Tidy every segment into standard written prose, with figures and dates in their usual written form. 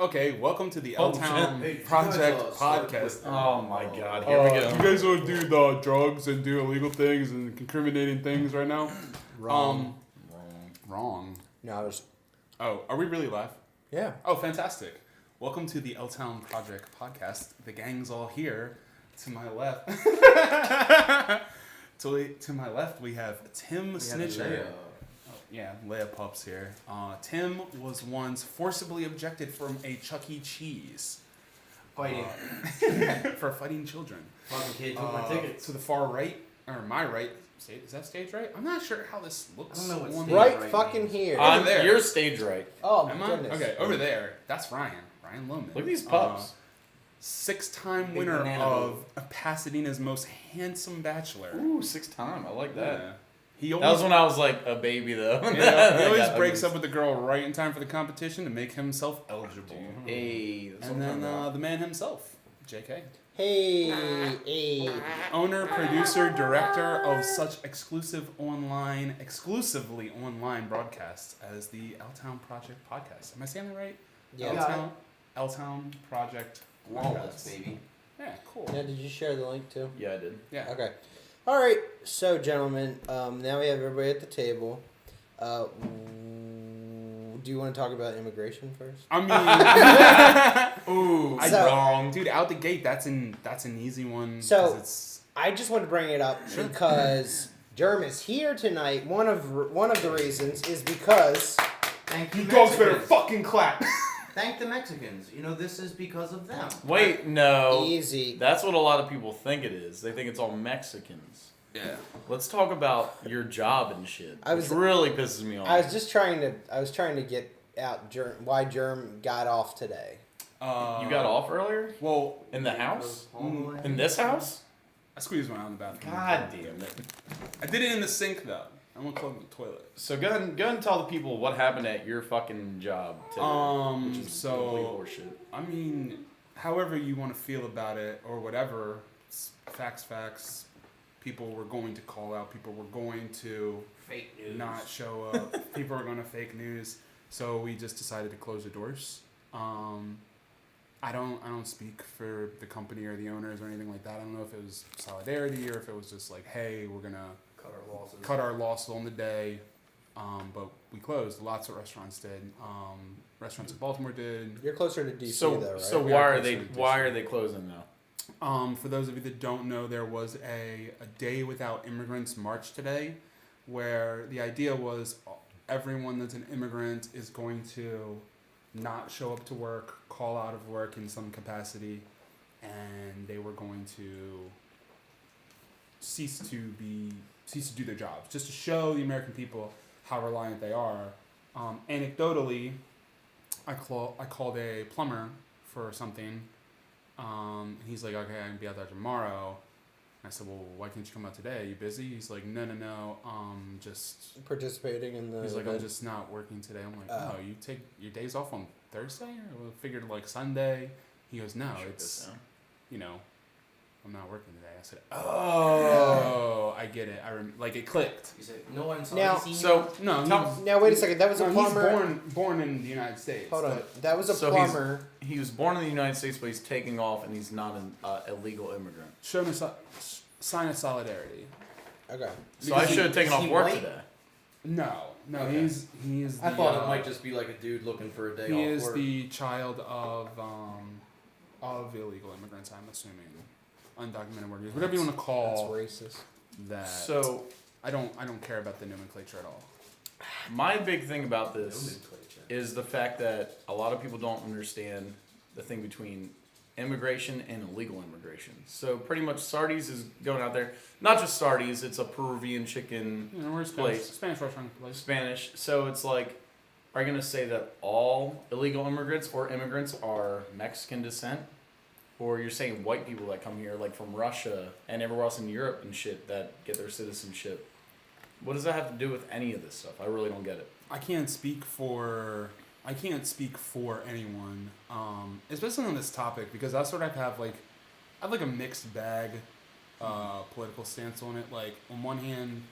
Okay, welcome to the L-Town Project podcast. Oh my god, here we go. You guys want to do the drugs and do illegal things and incriminating things right now? Wrong. Wrong. No, I was. Oh, are we really live? Yeah. Oh, fantastic. Welcome to the L-Town Project podcast. The gang's all here. To my left. to my left, we have Tim Snitcher. Yeah, Leia Pups here. Tim was once forcibly ejected from a Chuck E. Cheese. Fighting. For fighting children. Fucking kid took my tickets. To the far right, or my right, is that stage right? I'm not sure how this looks. I don't know what on stage Right right fucking means. here. Over there. You're stage right. Oh, Am my I? goodness. Okay, over there, that's Ryan Loman. Look at these pups. Six-time Big winner banana of Pasadena's Most Handsome Bachelor. Ooh, 6-time. I like that. Yeah. He That always, was when I was like a baby though. yeah, he always Got breaks ugly. up with the girl right in time for the competition to make himself eligible. Hey, that's And what I'm then talking about. the man himself, JK. Hey. Owner, producer, director of such exclusively online broadcasts as the L-Town Project podcast. Am I saying that right? Yeah. L-Town Project Flawless, podcast. baby. Yeah, cool. Now, did you share the link too? Yeah, I did. Yeah. Okay. All right. So, gentlemen, now we have everybody at the table. Do you want to talk about immigration first? I mean, Ooh, So- wrong. dude, out the gate, that's an easy one. So- 'cause it's I just want to bring it up because Germ is here tonight. One of the reasons is because Thank you, dogs better Mexicans. fucking clap. Thank the Mexicans. You know, this is because of them. Wait, no. easy. That's what a lot of people think it is. They think it's all Mexicans. Yeah. Let's talk about your job and shit. Which really pisses me off. I was trying to get out why Germ got off today. You got off earlier? Well, In the house? All the way. In this house? I squeezed one out in the bathroom. God damn it. I did it in the sink though. I'm gonna clog the toilet. So go ahead and tell the people what happened at your fucking job today. Which is complete horseshit. I mean, however you want to feel about it or whatever, facts. People were going to call out. People were going to Fake news. not show up. People were going to fake news. So we just decided to close the doors. I don't speak for the company or the owners or anything like that. I don't know if it was solidarity or if it was just like, hey, we're gonna cut our losses on the day. But we closed. Lots of restaurants did. Restaurants in Baltimore did. You're closer to DC So though, right? so We why are are they closer to why DC. are they closing now? For those of you that don't know, there was a Day Without Immigrants march today, where the idea was everyone that's an immigrant is going to not show up to work, call out of work in some capacity, and they were going to cease to do their jobs, just to show the American people how reliant they are. Anecdotally, I called a plumber for something. And he's like, okay, I can be out there tomorrow. I said, well, why can't you come out today? Are you busy? He's like, no, just... participating in the. He's like, I'm event. just not working today. I'm like, Oh. no, you take your days off on Thursday? Or we figured like Sunday. He goes, no, it's, I'm not working today. I said, oh, I get it. Like it clicked. You said, no one's Now- seen So No, Now wait a second. That was a he's plumber. born in the United States. Hold on. but- That was a So he's- plumber. he was born in the United States, but he's taking off, and he's not an illegal immigrant. Show me sign of solidarity. Okay. So I Because should have taken is off he work white? today. No, Okay. he's the, I thought it might just be like a dude looking for a day he off is work. the child of illegal immigrants. I'm assuming undocumented workers, whatever you want to That's call racist. that. So I don't care about the nomenclature at all. my big thing about this Nomenclature. is the fact that a lot of people don't understand the thing between immigration and illegal immigration. So pretty much Sardi's is going out there. Not just Sardi's, it's a Peruvian chicken You know, we're a Place. Spanish restaurant place. Spanish. So it's like, are you going to say that all illegal immigrants or immigrants are Mexican descent? Or you're saying white people that come here, like from Russia and everywhere else in Europe and shit, that get their citizenship? What does that have to do with any of this stuff? I really don't get it. I can't speak for anyone, especially on this topic, because I sort of have like a mixed bag political stance on it. Like on one hand,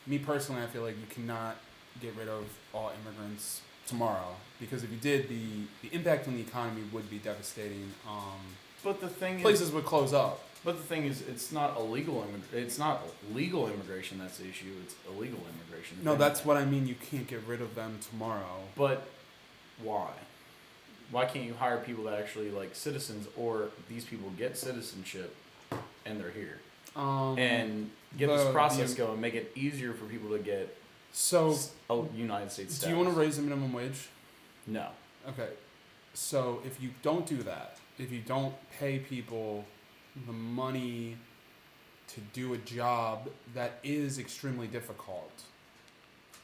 me personally, I feel like you cannot get rid of all immigrants tomorrow, because if you did, the impact on the economy would be devastating. But the thing Places is, would close up. but the thing is, it's not it's not legal immigration that's the issue. It's illegal immigration. No, that's what I mean. You can't get rid of them tomorrow. But why? Why can't you hire people that actually like citizens, or these people get citizenship and they're here, and get this process going, make it easier for people to get So, United States do you want to raise the minimum wage? No. Okay. So if you don't do that, if you don't pay people the money to do a job that is extremely difficult,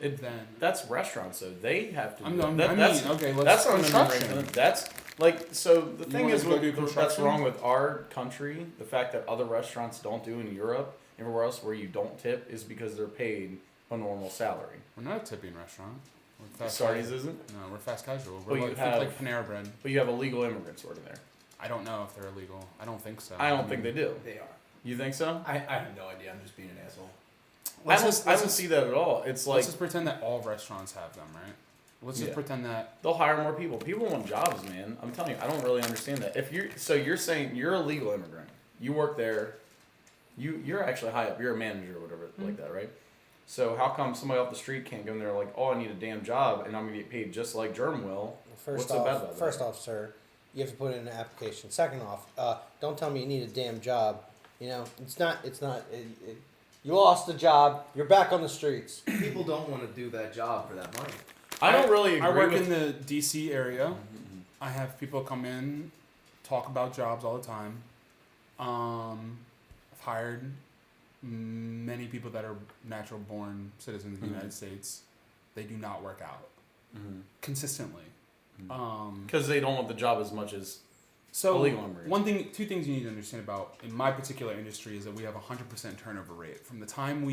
then That's restaurants, though. They have to. I'm, do I'm, that. I mean, That's okay, let's that's not construction. immigration. That's like so. The thing wanna is, go do that's construction? wrong with our country. The fact that other restaurants don't do in Europe, everywhere else where you don't tip, is because they're paid a normal salary. We're not a tipping restaurant. We're fast Sorry, casual. isn't. No, we're fast casual. Well, We're you like, have- like Panera Bread. But you have illegal immigrants working there. I don't know if they're illegal. I don't think so. I don't think they do. They are. You think so? I have no idea. I'm just being an asshole. I don't see that at all. It's like Let's just pretend that all restaurants have them, right? Let's just Yeah. pretend that. they'll hire more people. People want jobs, man. I'm telling you, I don't really understand that. If you're saying you're a legal immigrant, you work there, you're actually high up. You're a manager or whatever like that, right? So how come somebody off the street can't go in there like, oh, I need a damn job and I'm gonna get paid just like Germ will? First What's so bad off, about first that? off, sir, you have to put in an application. Second off, don't tell me you need a damn job. You know, it's not. You lost the job. You're back on the streets. People don't want to do that job for that money. I don't really agree I work with. in the DC area. I have people come in, talk about jobs all the time. I've hired many people that are natural born citizens of the United States. They do not work out consistently. Because they don't want the job as much as So illegal immigrants. two things you need to understand about in my particular industry is that we have a 100% turnover rate from the time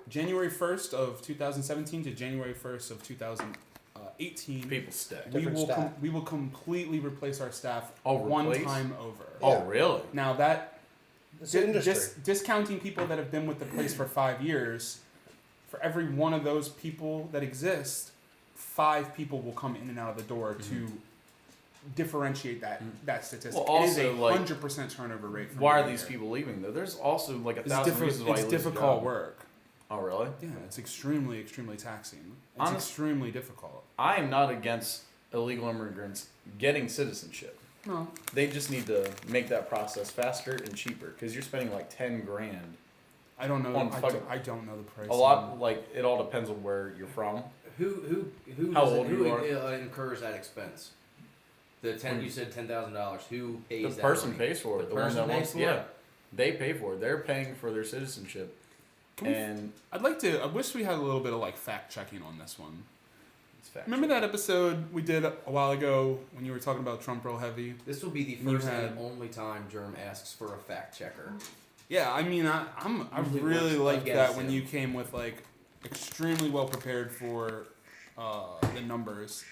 January 1st of 2017 to January 1st of 2018. people stay. Different staff. We will completely replace our staff Oh, one replace? time over. Oh, Yeah. really? Now that It's an industry. discounting people that have been with the place for 5 years, for every one of those people that exist, 5 people will come in and out of the door to differentiate that statistic. Well, it is a also, like, 100% turnover rate. From Why year are to these year. people leaving though? There's also like a It's, thousand reasons why it's you lose a difficult job. work. Oh, really? Yeah, it's extremely, extremely taxing. It's Honest- extremely difficult. I am not against illegal immigrants getting citizenship. No, They just need to make that process faster and cheaper because you're spending like 10 grand. I don't know. On fucking- I don't know the price. A lot, like it all depends on where you're from. Who How does it- old you are? incurs that expense? You said $10,000. Who pays The that person money? pays for it. The one person that pays wants, for yeah, it? they pay for it. They're paying for their citizenship. Can we And I'd like to. I wish we had a little bit of like fact checking on this one. it's fact. Remember that episode we did a while ago when you were talking about Trump real heavy? This will be the You first had- and only time Germ asks for a fact checker. Yeah, I mean, I Usually really works like that against when him. you came with like extremely well prepared for the numbers.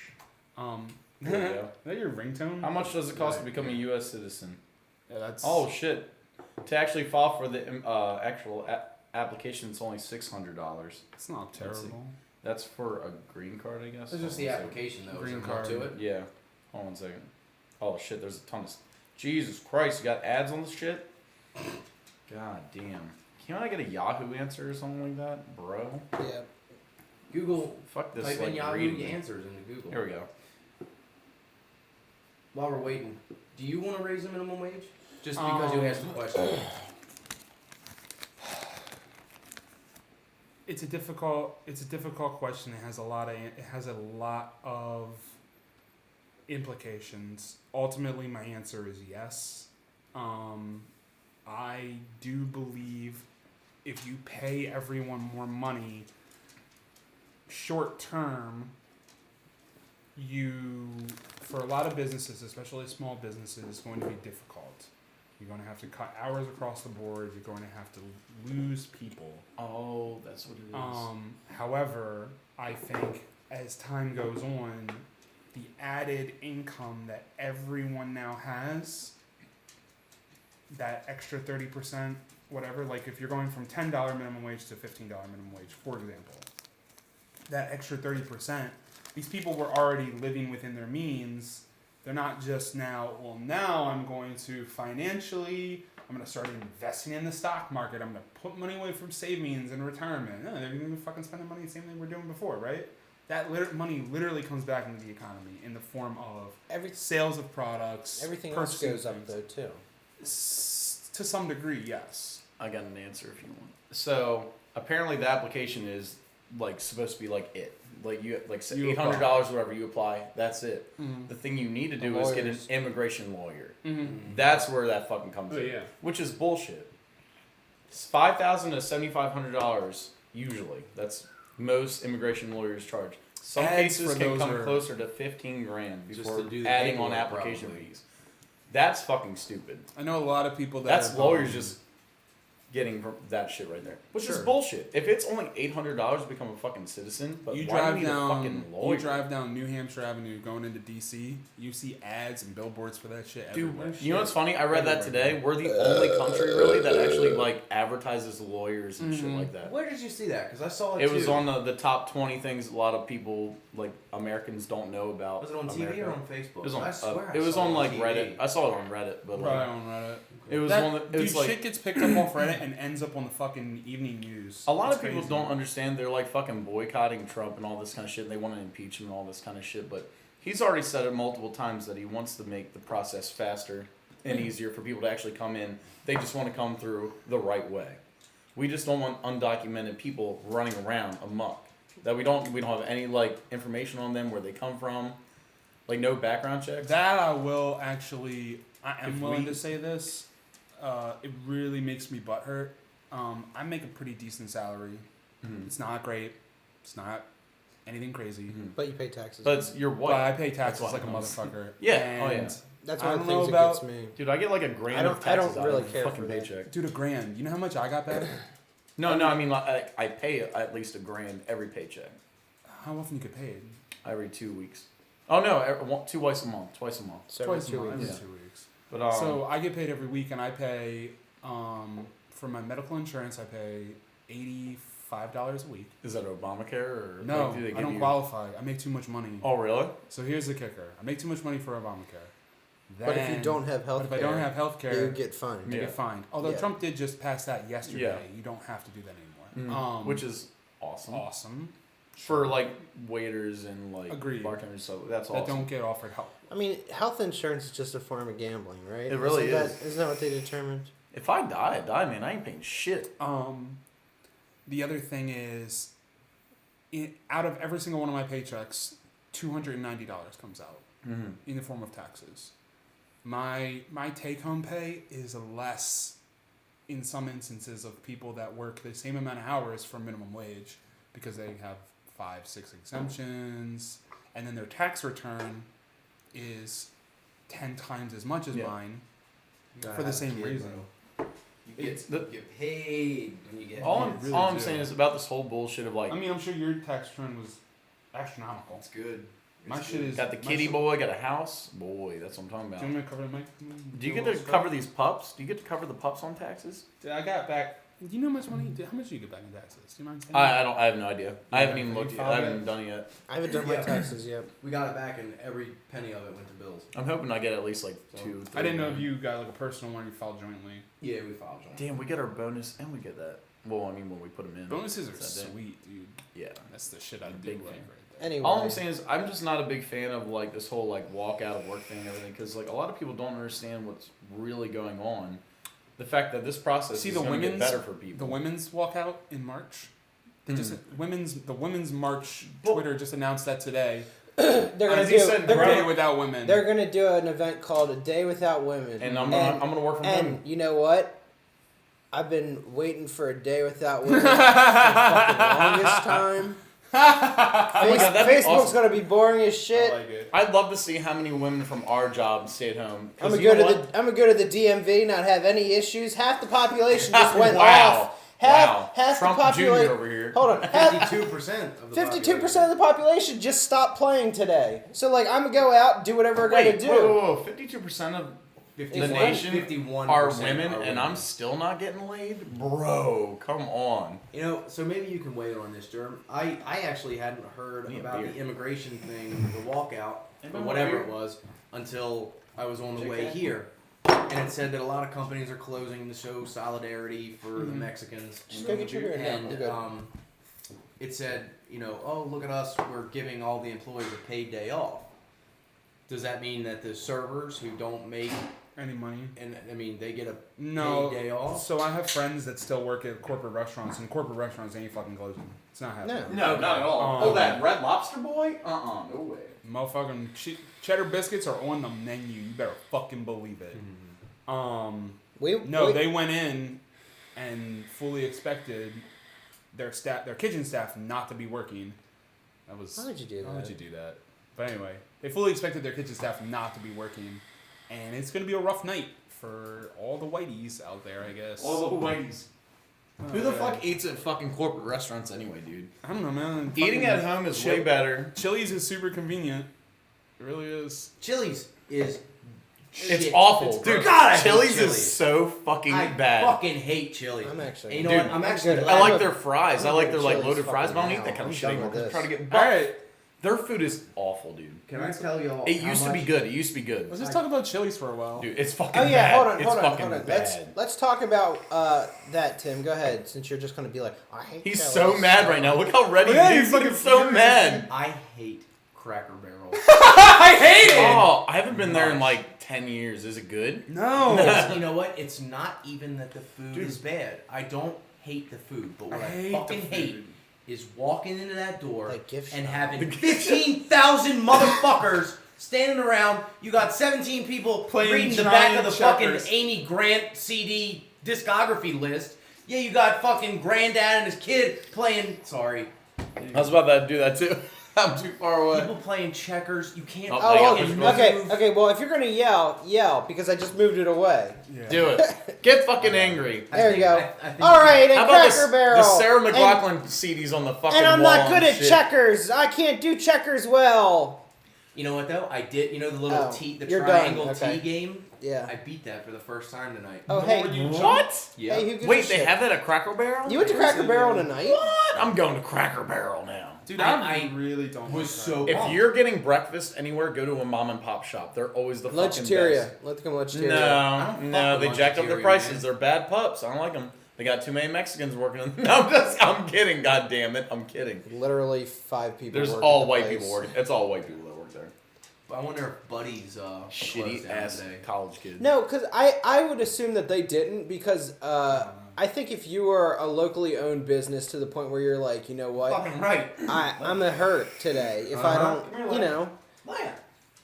There you go. Is that your ringtone? How much does it cost to become a U.S. citizen? Yeah, that's. Oh shit! To actually file for the actual application, it's only $600. it's not Let's see. terrible. That's for a green card, I guess. It's just Hold the on a second. application though. Green Is there more to card. it? Yeah. Hold on a second. Oh shit! There's a ton of. Jesus Christ! You got ads on this shit. God damn. Can't I get a Yahoo answer or something like that, bro? Yeah. Google. Fuck this. Type like in Yahoo reading. answers into Google. Here we go. While we're waiting, do you want to raise the minimum wage? Just because you asked the question. It's a difficult question. It has a lot of implications. Ultimately, my answer is yes. I do believe if you pay everyone more money, short term, for a lot of businesses, especially small businesses, it's going to be difficult. You're going to have to cut hours across the board. You're going to have to lose people. Oh, that's what it is. However, I think as time goes on, the added income that everyone now has, that extra 30%, whatever, like if you're going from $10 minimum wage to $15 minimum wage, for example, that extra 30% these people were already living within their means. They're not just now, well, now I'm going to financially, I'm going to start investing in the stock market. I'm going to put money away from savings and retirement. No, they're going to fucking spend the money the same way we're doing before, right? That money literally comes back into the economy in the form of sales of products. Everything else purchasing goes up things. though too. To some degree, yes. I got an answer if you want. So apparently the application is like supposed to be like it. Like you like say You $800 or whatever you apply. That's it. Mm-hmm. The thing you need to The do is get an lawyers. immigration lawyer. Mm-hmm. That's where that fucking comes Oh, in. yeah. Which is bullshit. It's $5,000 to $7,500 usually. That's most immigration lawyers charge. Some Ads cases for can those come are- close to $15,000 Just before to do the adding on paperwork, application probably. fees. That's fucking stupid. I know a lot of people that That's have, lawyers just getting that shit right there, which is Sure. bullshit. If it's only $800 to become a fucking citizen, but You why do drive you need a down. fucking lawyer? You drive down New Hampshire Avenue going into DC. You see ads and billboards for that shit Dude, everywhere. you know what's funny? I read that Everywhere. today. We're the only country really that actually like advertises lawyers and shit Mhm. like that. Where did you see that? Because I saw it. It was too. on the top 20 things a lot of people like Americans don't know about. Was it on America. TV or on Facebook? It was on. I swear. it was I saw on it like TV. Reddit. I saw it on Reddit, but Probably like on Reddit. it was That, one. It dude, was like shit gets picked up off Reddit and ends up on the fucking evening news. a lot It's of people crazy. don't understand. They're like fucking boycotting Trump and all this kind of shit. And they want to impeach him and all this kind of shit. But he's already said it multiple times that he wants to make the process faster and easier for people to actually come in. They just want to come through the right way. We just don't want undocumented people running around amok. That we don't have any like information on them, where they come from, like no background checks. That I will actually. I am If willing we- to say this. It really makes me butthurt. I make a pretty decent salary. Mhm. It's not great. It's not anything crazy. Mhm. But you pay taxes. But it's, you're But white. I pay taxes That's like a why. motherfucker. Yeah. And Oh, yeah. That's I one of the don't things know that gets about- me. Dude, I get like a grand I don't- of I don't taxes out really of every care fucking for that. paycheck. Dude, $1,000. You know how much I got back? No, I mean like I pay at least a grand every paycheck. How often you get paid? Every 2 weeks. Oh no, twice a month. Twice a month. So every Twice a 2 month. weeks. Every Yeah. 2 weeks. But So I get paid every week, and I pay for my medical insurance. I pay $85 a week. is that Obamacare or No, like, do they give I don't you... qualify. I make too much money. Oh really? So here's the kicker: I make too much money for Obamacare. But if you Then- don't have health but if I don't have health you care, get fined. I Yeah. get fined. Although Yeah. Trump did just pass that yesterday, Yeah. you don't have to do that anymore. Which is awesome. awesome. For like waiters and like Agreed. bartenders, so that's That awesome. don't get offered help. I mean, health insurance is just a form of gambling, right? It really isn't is. Isn't that what they determined? If I die, I die, man. I ain't paying shit. The other thing is, out of every single one of my paychecks, $290 comes out Mm-hmm. in the form of taxes. My take home pay is less in some instances of people that work the same amount of hours for minimum wage because they have 5-6 exemptions, and then their tax return is 10 times as much as Yeah. mine You gotta for the have a same kid, reason. bro. You It's get paid when you get. All You I'm, really all I'm do. saying is about this whole bullshit of like I mean, I'm sure your tax return was astronomical. It's good. My It's shit good. is got the my kitty shit- boy, got a house, boy. That's what I'm talking Do about. you want me to cover the mic? Do you get to cover these pups? Do you get to cover the pups on taxes? I got back. Do you know how much money? How much do you get back in taxes? Do you mind saying? I don't. I have no idea. I haven't Yeah, even have looked you yet. I filed haven't it? done it yet. I haven't done my Yeah. taxes yet. We got it back, and every penny of it went to bills. I'm hoping I get at least like So, 2. I didn't know if 3 you got like a personal one you filed jointly. Yeah, we filed joint. Damn, we get our bonus and we get that. Well, I mean, when we put them in. Bonuses are That day. sweet, dude. Yeah. That's the shit I do Big love fan. right there. Anyway. All I'm saying is, I'm just not a big fan of like this whole like walk out of work thing and everything, because like a lot of people don't understand what's really going on. The fact that this process See, is the going to get women's- better for people. The women's walkout in March. They just the women's march. Well- Twitter just announced that today. they're gonna As do. you said, They're Day gonna, without women. they're gonna do an event called A Day Without Women. and I'm gonna work from home. And you know what? I've been waiting for a day without women for the fucking longest time. Oh my God, that'd be Facebook's awesome. gonna be boring as I shit. like it. I'd love to see how many women from our job stay at home. 'Cause I'm gonna you go know to what? I'm gonna go to the DMV, not have any issues. Half the population just went Wow. off. Half Wow. half Trump the Jr. population. over here. Hold on. 52% of the 52% of the population just stopped playing today. So like I'm gonna go out, do whatever I gotta Wait, do. whoa, 52% of the nation 51% are women, and I'm still not getting laid? Bro, come on. You know, so maybe you can weigh in on this, Germ. I actually hadn't heard Need a about beer. the immigration thing, the walkout, Anybody or want whatever a it beer? was, until I was on the way JK? here. And it said that a lot of companies are closing to show solidarity for the Mhm. Mexicans. Just go get your beer. No, I'm And good. it said, you know, oh, look at us, we're giving all the employees a paid day off. Does that mean that the servers who don't make, Any money? and I mean, they get a No. paid day off? So I have friends that still work at corporate restaurants, and corporate restaurants ain't fucking closing. It's not happening. No, not at all. Um, Oh, that Red Lobster boy? No way. Motherfucking cheddar biscuits are on the menu. You better fucking believe it. No, they went in and fully expected their kitchen staff, not to be working. That was. Why would you do Why that? would you do that? But anyway, they fully expected their kitchen staff not to be working, and it's gonna be a rough night for all the whiteys out there, I guess. All the whiteys. Oh, Who the yeah. fuck eats at fucking corporate restaurants anyway, dude? I don't know, man. Eating Fucking at home is way better. Chili's is super convenient. It really is. Chili's is It's shit. awful, It's dude. God, I hate Chili's Chili's. is so fucking I bad. fucking hate chili. I'm actually. And you know Dude, what? I'm I'm actually good. I glad- like their fries. I like their like Chili's loaded fries, but I don't eat fucking that kind now. of I'm shit done anymore. with I'm trying to this. get buff. Alright, Their food is awful, dude. Can I tell y'all? It how used to be much- good. It used to be good. let's just talk about Chili's for a while. Dude, it's fucking Oh yeah, bad. hold on, It's hold on, fucking hold on. bad. Let's talk about that, Tim. Go ahead, since you're just gonna be like, I hate. He's Chili's. so mad right now. Look how ready Yeah, he is. he's Look, fucking so furious. mad. I hate Cracker Barrel. I hate it. Oh, I haven't been there in like 10 years. Is it good? No. You know what? It's not even that the food Dude. is bad. I don't hate the food, but what I, hate fucking the hate food. is walking into that door Like gift and shop. having 15,000 motherfuckers standing around. You got 17 people Playing reading the back of the giant fucking checkers. Amy Grant CD discography list. Yeah, you got fucking granddad and his kid playing. Sorry, I was about to do that too. I'm too far away. people playing checkers. You can't. Oh, Oh, I got okay, this fucking okay, move. okay. Well, if you're gonna yell because I just moved it away. Yeah. Do it. Get fucking angry. I There think- you go. I think All right, and How about Cracker the Barrel. Sarah And- McLachlan CDs on the fucking And I'm wall not good and at shit. checkers. I can't do checkers well. You know what though? I did. You know the little Oh, T, the you're done, triangle okay. T game. Yeah. I beat that for the first time tonight. Oh, hey. What? Yeah. Hey, who gives a Wait, they shit? have that at Cracker Barrel? You went to Cracker Barrel tonight? What? I'm going to Cracker Barrel now. Dude, I I really don't was like so that. If pumped. you're getting breakfast anywhere, go to a mom and pop shop. They're always the fucking Lunchateria. best. Let's come Lunchateria. No, don't no, fuck they with jacked up their Lunchateria, prices. man. They're bad pups. I don't like them. They got too many Mexicans working. No, I'm kidding. God damn it, I'm kidding. Literally 5 people. There's work all at the white place. people working. It's all white people that work there. I wonder if Buddy's Shitty closed down ass today. college kid. No, because I would assume that they didn't because I think if you are a locally owned business to the point where you're like, you know what, Fucking right. I'm a hurt today if I Uh-huh. don't, you know.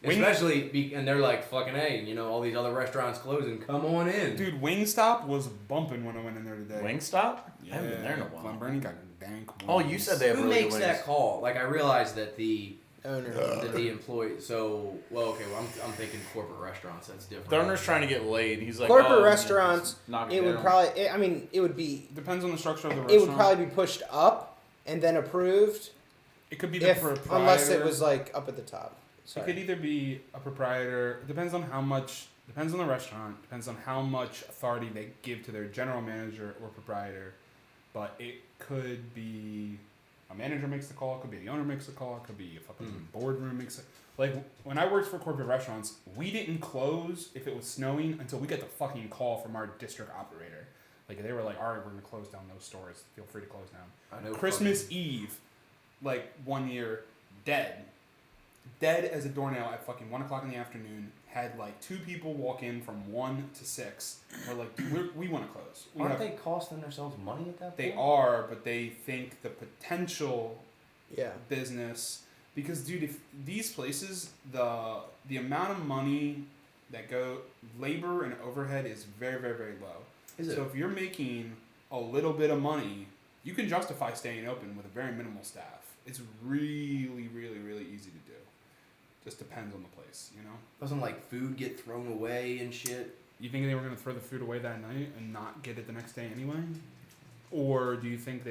Especially, and they're like, fucking, hey, you know, all these other restaurants closing. Come on in. Dude, Wingstop was bumping when I went in there today. Wingstop? I haven't been there in a while. Glen Burnie got dank. Oh, you said they have Who really makes good that wings. call? Like, I realized that the Owner. employee. So, well, okay. Well, I'm thinking corporate restaurants. That's different. The owner's trying to get laid. He's like, Corporate oh, restaurants, knock it would down. probably. I mean, it would be. Depends on the structure of the It restaurant. would probably be pushed up and then approved, It could be the if proprietor. unless it was like up at the top. It Sorry. could either be a proprietor. It depends on how much. Depends on the restaurant. Depends on how much authority they give to their general manager or proprietor. But it could be a manager makes the call. It could be the owner makes the call. It could be a fucking boardroom makes it. Like when I worked for corporate restaurants, we didn't close if it was snowing until we got the fucking call from our district operator. Like they were like, "All right, we're gonna close down those stores. Feel free to close down." I know Christmas Eve, like 1 year, dead as a doornail at fucking 1 o'clock in the afternoon. Had like 2 people walk in from 1 to 6. We're like, we want to close. We Aren't have- they costing themselves money at that point? They are, but they think the potential Yeah. business, because dude, if these places, the amount of money that go labor and overhead is very, very, very low. Is it? So if you're making a little bit of money, you can justify staying open with a very minimal staff. It's really, really, really easy to do. Just depends on the place, you know? Doesn't like food get thrown away and shit? You think they were going to throw the food away that night and not get it the next day anyway? Or do you think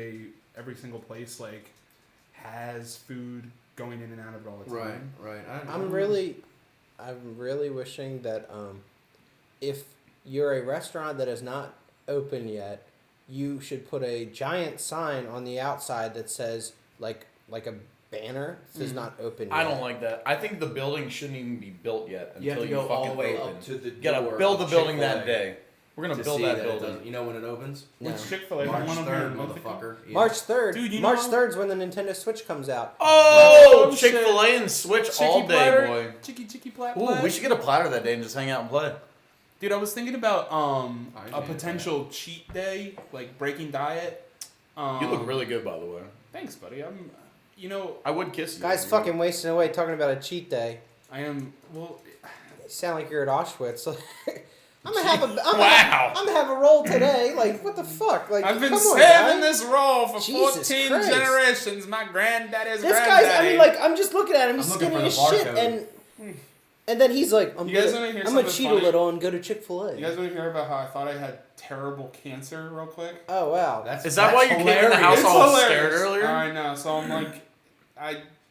every single place, like, has food going in and out of it all the time? Right. I'm really wishing that if you're a restaurant that is not open yet, you should put a giant sign on the outside that says like a banner that says not open. I yet. don't like that. I think the building shouldn't even be built yet You have until to you go all fucking the way open. up to the You gotta door build the of building Chick-fil-A that day. We're gonna to build see that it building. doesn't- You know when it opens? No. Which Chick-fil-A? March One over 3rd, in Milton? motherfucker. Yeah. March 3rd. Dude, you March know- 3rd is when the Nintendo Switch comes out. Oh, Oh, Chick-fil-A and Switch all Chicky day, platter? boy. Chicky plat. Ooh, we should get a platter that day and just hang out and play. Dude, I was thinking about a man, potential cheat day, like breaking diet. You look really good, by the way. Thanks, buddy. I'm, you know, I would kiss you. Guys fucking wasting away talking about a cheat day. I am. Well, You sound like you're at Auschwitz. I'm gonna have Wow. I'm gonna have a roll today. Like what the fuck? Like I've been come on, serving guy. this role for Jesus 14 Christ. generations. My granddaddy's This granddaddy. guy's. I mean, like I'm just looking at him. He's I'm looking skinny for as the shit, barcode. and then he's like, I'm You guys gonna, wanna hear I'm gonna something cheat funny? a little and go to Chick-fil-A. You guys want to hear about how I thought I had terrible cancer, real quick? Oh wow. Is that why you came in the house It's all hilarious. scared earlier? I know. So I'm like,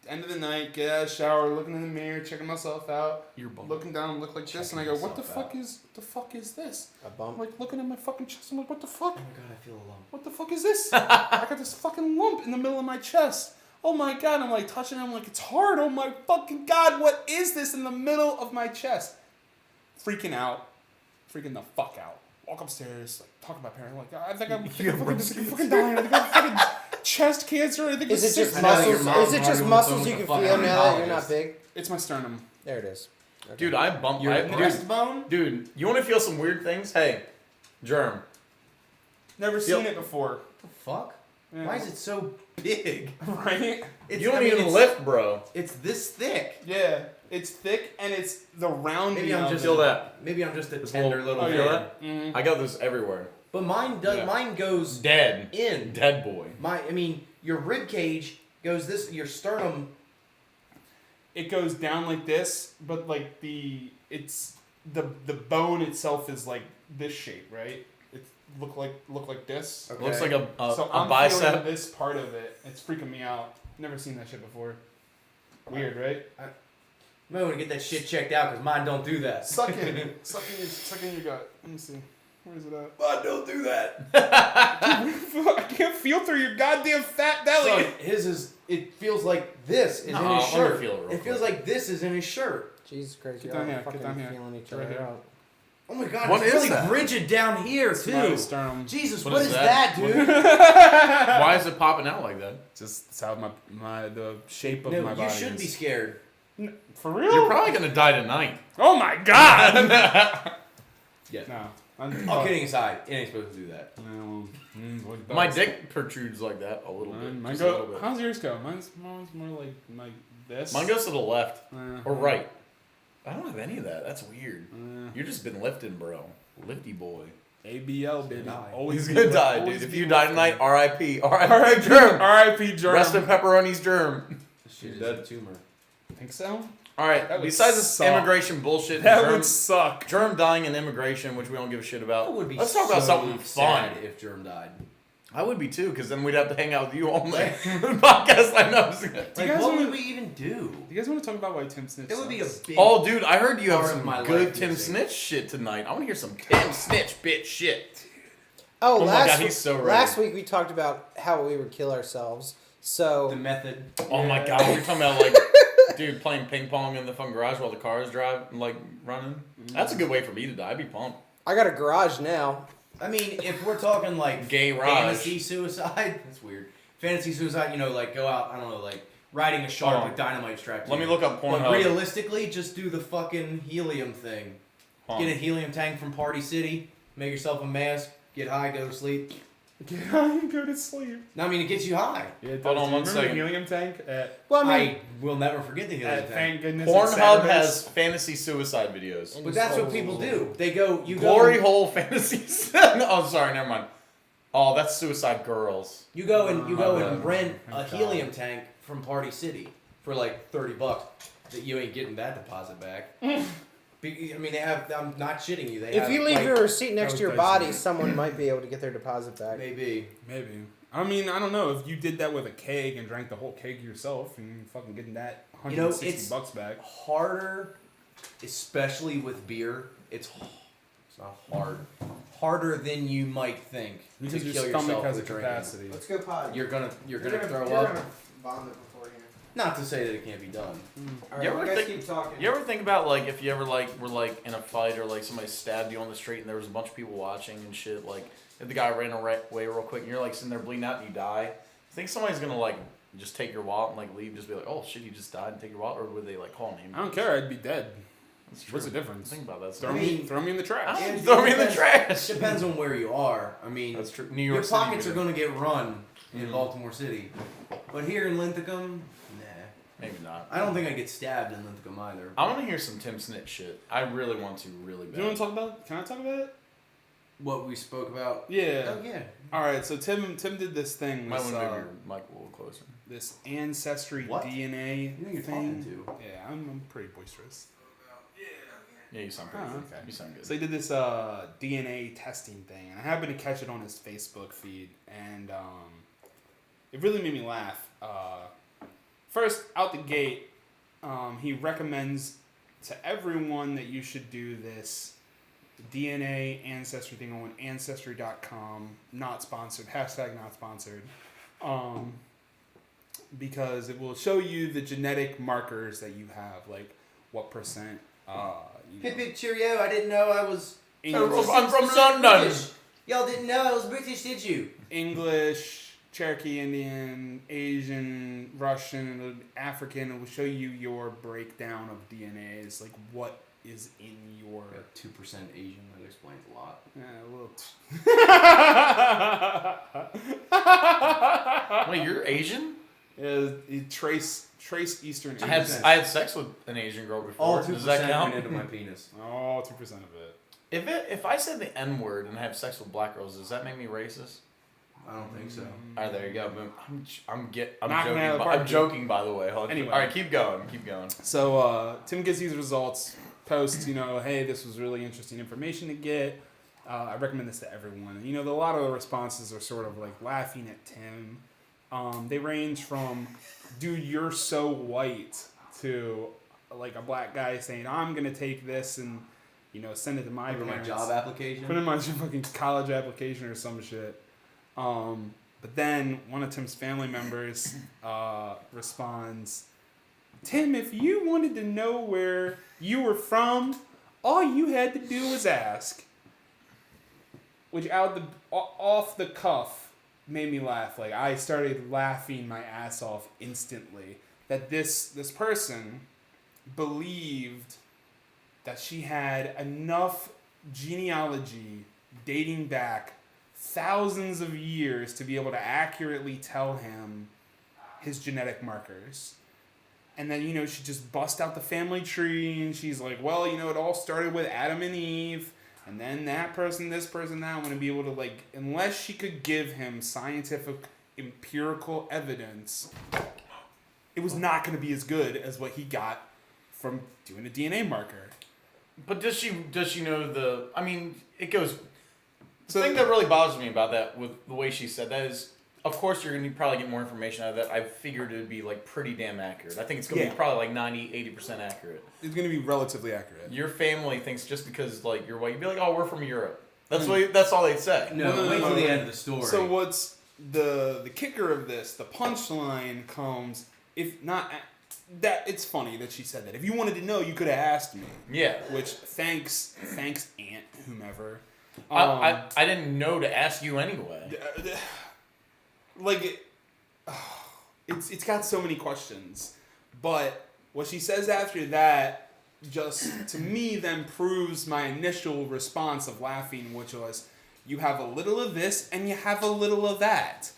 end of the night, get out of the shower, looking in the mirror, checking myself out, You're bummed. looking down, look like this, and I go, what the fuck is this? A I'm bump. like looking at my fucking chest. I'm like, what the fuck? Oh my god, I feel a lump. What the fuck is this? I got this fucking lump in the middle of my chest. Oh my god, I'm like touching it. I'm like, it's hard. Oh my fucking god, what is this in the middle of my chest? Freaking out. Freaking the fuck out. Walk upstairs, like, talk to my parents. Like, I think I'm fucking dying. I think I'm fucking chest cancer. I think Is it's it just I know that your muscles? mom's Is it just arguing with muscles someone you with can a feel fucking now that you're not oncologist. big? It's my sternum. There it is. Okay. Dude, I bumped Your my breastbone? Dude, you want to feel some weird things? Hey, Germ. Never Yep. seen it before. What the fuck? Yeah. Why is it so big? Right? It's, You don't I mean, even it's- lift, bro. It's this thick. Yeah. It's thick and it's the rounding Maybe I'm of just it. Feel that. Maybe I'm just a This tender little- little Oh, feel kid. that? Mhm. I got this everywhere. But mine does. Yeah. Mine goes Dead. in. Dead boy. I mean, your rib cage goes this. Your sternum. It goes down like this, but like the bone itself is like this shape, right? It look like this. Okay. Looks like a So a I'm bicep. feeling this part of it. It's freaking me out. Never seen that shit before. Weird, right? You might want to get that shit checked out because mine don't do that. Suck it. Suck in your gut. Let me see. Where is it at? Mine don't do that. I can't feel through your goddamn fat belly. So his is. It feels like this is No, in his I'm gonna shirt. feel it real It feels quick. like this is in his shirt. Jesus Christ, Get you're down all here, get fucking down here. feeling each Right other here. out. Oh my god, What it's is really that? rigid down here It's my too. sternum. Jesus, What what is is that? that, dude? Why is it popping out like that? Just it's how the shape of No, my you body should is. be scared. For real? You're probably gonna die tonight. Oh my god! Yeah. No. All kidding aside, it ain't supposed to do that. No. My dick protrudes like that a little bit. Mine Just a little go. bit. How's yours go? Mine's more like this. Mine goes to the left Uh, or right. I don't have any of that. That's weird. Uh, You've just been lifting, bro. Lifty boy. ABL baby. Die. Always He's be gonna die, always dude. If be you die lifting. tonight, R.I.P. R.I.P. R.I.P. Germ. R.I.P. Germ. Rest in pepperoni's germ. This shit is Dead. a tumor. Think so? All right. That would Besides this suck. immigration bullshit, That germ, would suck. germ dying in immigration, which we don't give a shit about. That would be Let's talk about so something fun. sad if Germ died. I would be too, because then we'd have to hang out with you all night. Podcast I know. Do you Like, guys what wanna- would we even do? Do you guys want to talk about why Tim Snitch It would be a sucks? big. Oh, dude, I heard you have part of some my good life Tim missing. Snitch shit tonight. I want to hear some Tim Snitch bitch shit. Oh, Oh my last God, he's so ready. last week we talked about how we would kill ourselves. So the method. Oh my god, you're talking about like, dude, playing ping pong in the fucking garage while the cars drive, like running. That's a good way for me to die. I'd be pumped. I got a garage now. I mean, if we're talking like Gay Raj. fantasy suicide, that's weird. Fantasy suicide, you know, like go out, I don't know, like riding a shark Hold on. with dynamite strapped to Let me you. look up But Pornhub. realistically, just do the fucking helium thing. Hold on. Get a helium tank from Party City, make yourself a mask, get high, go to sleep. Get out and go to sleep. No, I mean, it gets you high. Yeah, it Hold does. on Do you one remember second. the helium tank at, Well, I mean, I will never forget the helium tank. thank goodness it's Pornhub Saturdays? has fantasy suicide videos. But that's what people do. They go, you Glory go, hole fantasies. Oh, sorry, never mind. Oh, that's Suicide Girls. you go and you go My and bad. rent a Thank God. helium tank from Party City for like $30. That you ain't getting that deposit back. I mean, they have. I'm not shitting you. They if have, you leave like, your receipt next to your Those body, dice. someone might be able to get their deposit back. maybe. Maybe. I mean, I don't know. If you did that with a keg and drank the whole keg yourself, and you fucking getting that You know, $160 it's- back. Harder, especially with beer. It's It's not hard. Harder than you might think Because to your kill stomach yourself has a with drinking. capacity. Let's go pod. You're gonna throw you're up. Gonna vomit beforehand. Not to say that it can't be done. All You right, ever you guys think- keep talking. You ever think about like if you ever like were like in a fight or like somebody stabbed you on the street and there was a bunch of people watching and shit, like if the guy ran away real quick and you're like sitting there bleeding out and you die, you think somebody's gonna like just take your wallet and like leave, just be like, oh shit, you just died and take your wallet, or would they like call an ambulance? I don't care. I'd be dead. That's true. What's the difference? Think about that. Throw I me, mean- throw me in the trash. Yeah, Throw me in the depends- trash. Depends on where you are. I mean, That's true. New your York City, pockets are maybe. gonna get run in Mhm. Baltimore City, but here in Linthicum, nah. Maybe not. I don't think I'd get stabbed in Linthicum either. I want to hear some Tim Snitch shit. I really want to, really bad. You want to talk about? Can I talk about it? What we spoke about. Yeah. Oh yeah. All right. So Tim did this thing. Might This, want to move your mic a little closer. this ancestry What? DNA Who are you thing. talking to? Yeah, I'm pretty boisterous. Yeah, you sound pretty Oh, good. okay. You sound good. So he did this DNA testing thing, and I happened to catch it on his Facebook feed, and it really made me laugh. First, out the gate, he recommends to everyone that you should do this DNA ancestry thing on Ancestry.com. Not sponsored. Hashtag not sponsored. Because it will show you the genetic markers that you have, like what percent. Hip hip cheerio! I didn't know I was. English, I'm from London. British. Y'all didn't know I was British, did you? English, Cherokee Indian, Asian, Russian, African. It will show you your breakdown of DNAs, like what is in your. 2% Asian. That explains a lot. A little. Wait, you're Asian? Trace Eastern. I had Asian. I had sex with an Asian girl before. All Does that 2% count? went into my penis. Oh, 2% of it. If I said the N word and have sex with black girls, does that make me racist? I don't think so. All right, there you go. I'm Knocking it out of joking. the park, I'm joking, by the way. Hold on. Anyway. All right, keep going. Keep going. So Tim gets these results, posts, hey, this was really interesting information to get. I recommend this to everyone. And, a lot of the responses are sort of like laughing at Tim. They range from, dude, you're so white, to like a black guy saying, I'm going to take this and, send it to my Put in my parents. job application. Put in my fucking college application or some shit. But then one of Tim's family members responds, Tim, if you wanted to know where you were from, all you had to do was ask. Which off the cuff made me laugh. Like I started laughing my ass off instantly. That this person believed that she had enough genealogy dating back thousands of years to be able to accurately tell him his genetic markers. And then, she just bust out the family tree and she's like, well, it all started with Adam and Eve. And then that person, this person, that. I'm going to be able to, unless she could give him scientific, empirical evidence, it was not going to be as good as what he got from doing a DNA marker. But does she know the? I mean, it goes. The So- thing that really bothers me about that, with the way she said that, is, of course, you're gonna probably get more information out of that. I figured it would be pretty damn accurate. I think it's gonna Yeah. be probably 90-80% accurate. It's going to be relatively accurate. Your family thinks just because you're white, you'd be like, oh, we're from Europe. That's all they'd say. No, No, wait no, till no. the end of the story. So what's the kicker of this? The punchline comes if not that it's funny that she said that. If you wanted to know, you could have asked me. Yeah. Which thanks Aunt whomever. I didn't know to ask you anyway. It's got so many questions, but what she says after that just to me then proves my initial response of laughing, which was, you have a little of this and you have a little of that.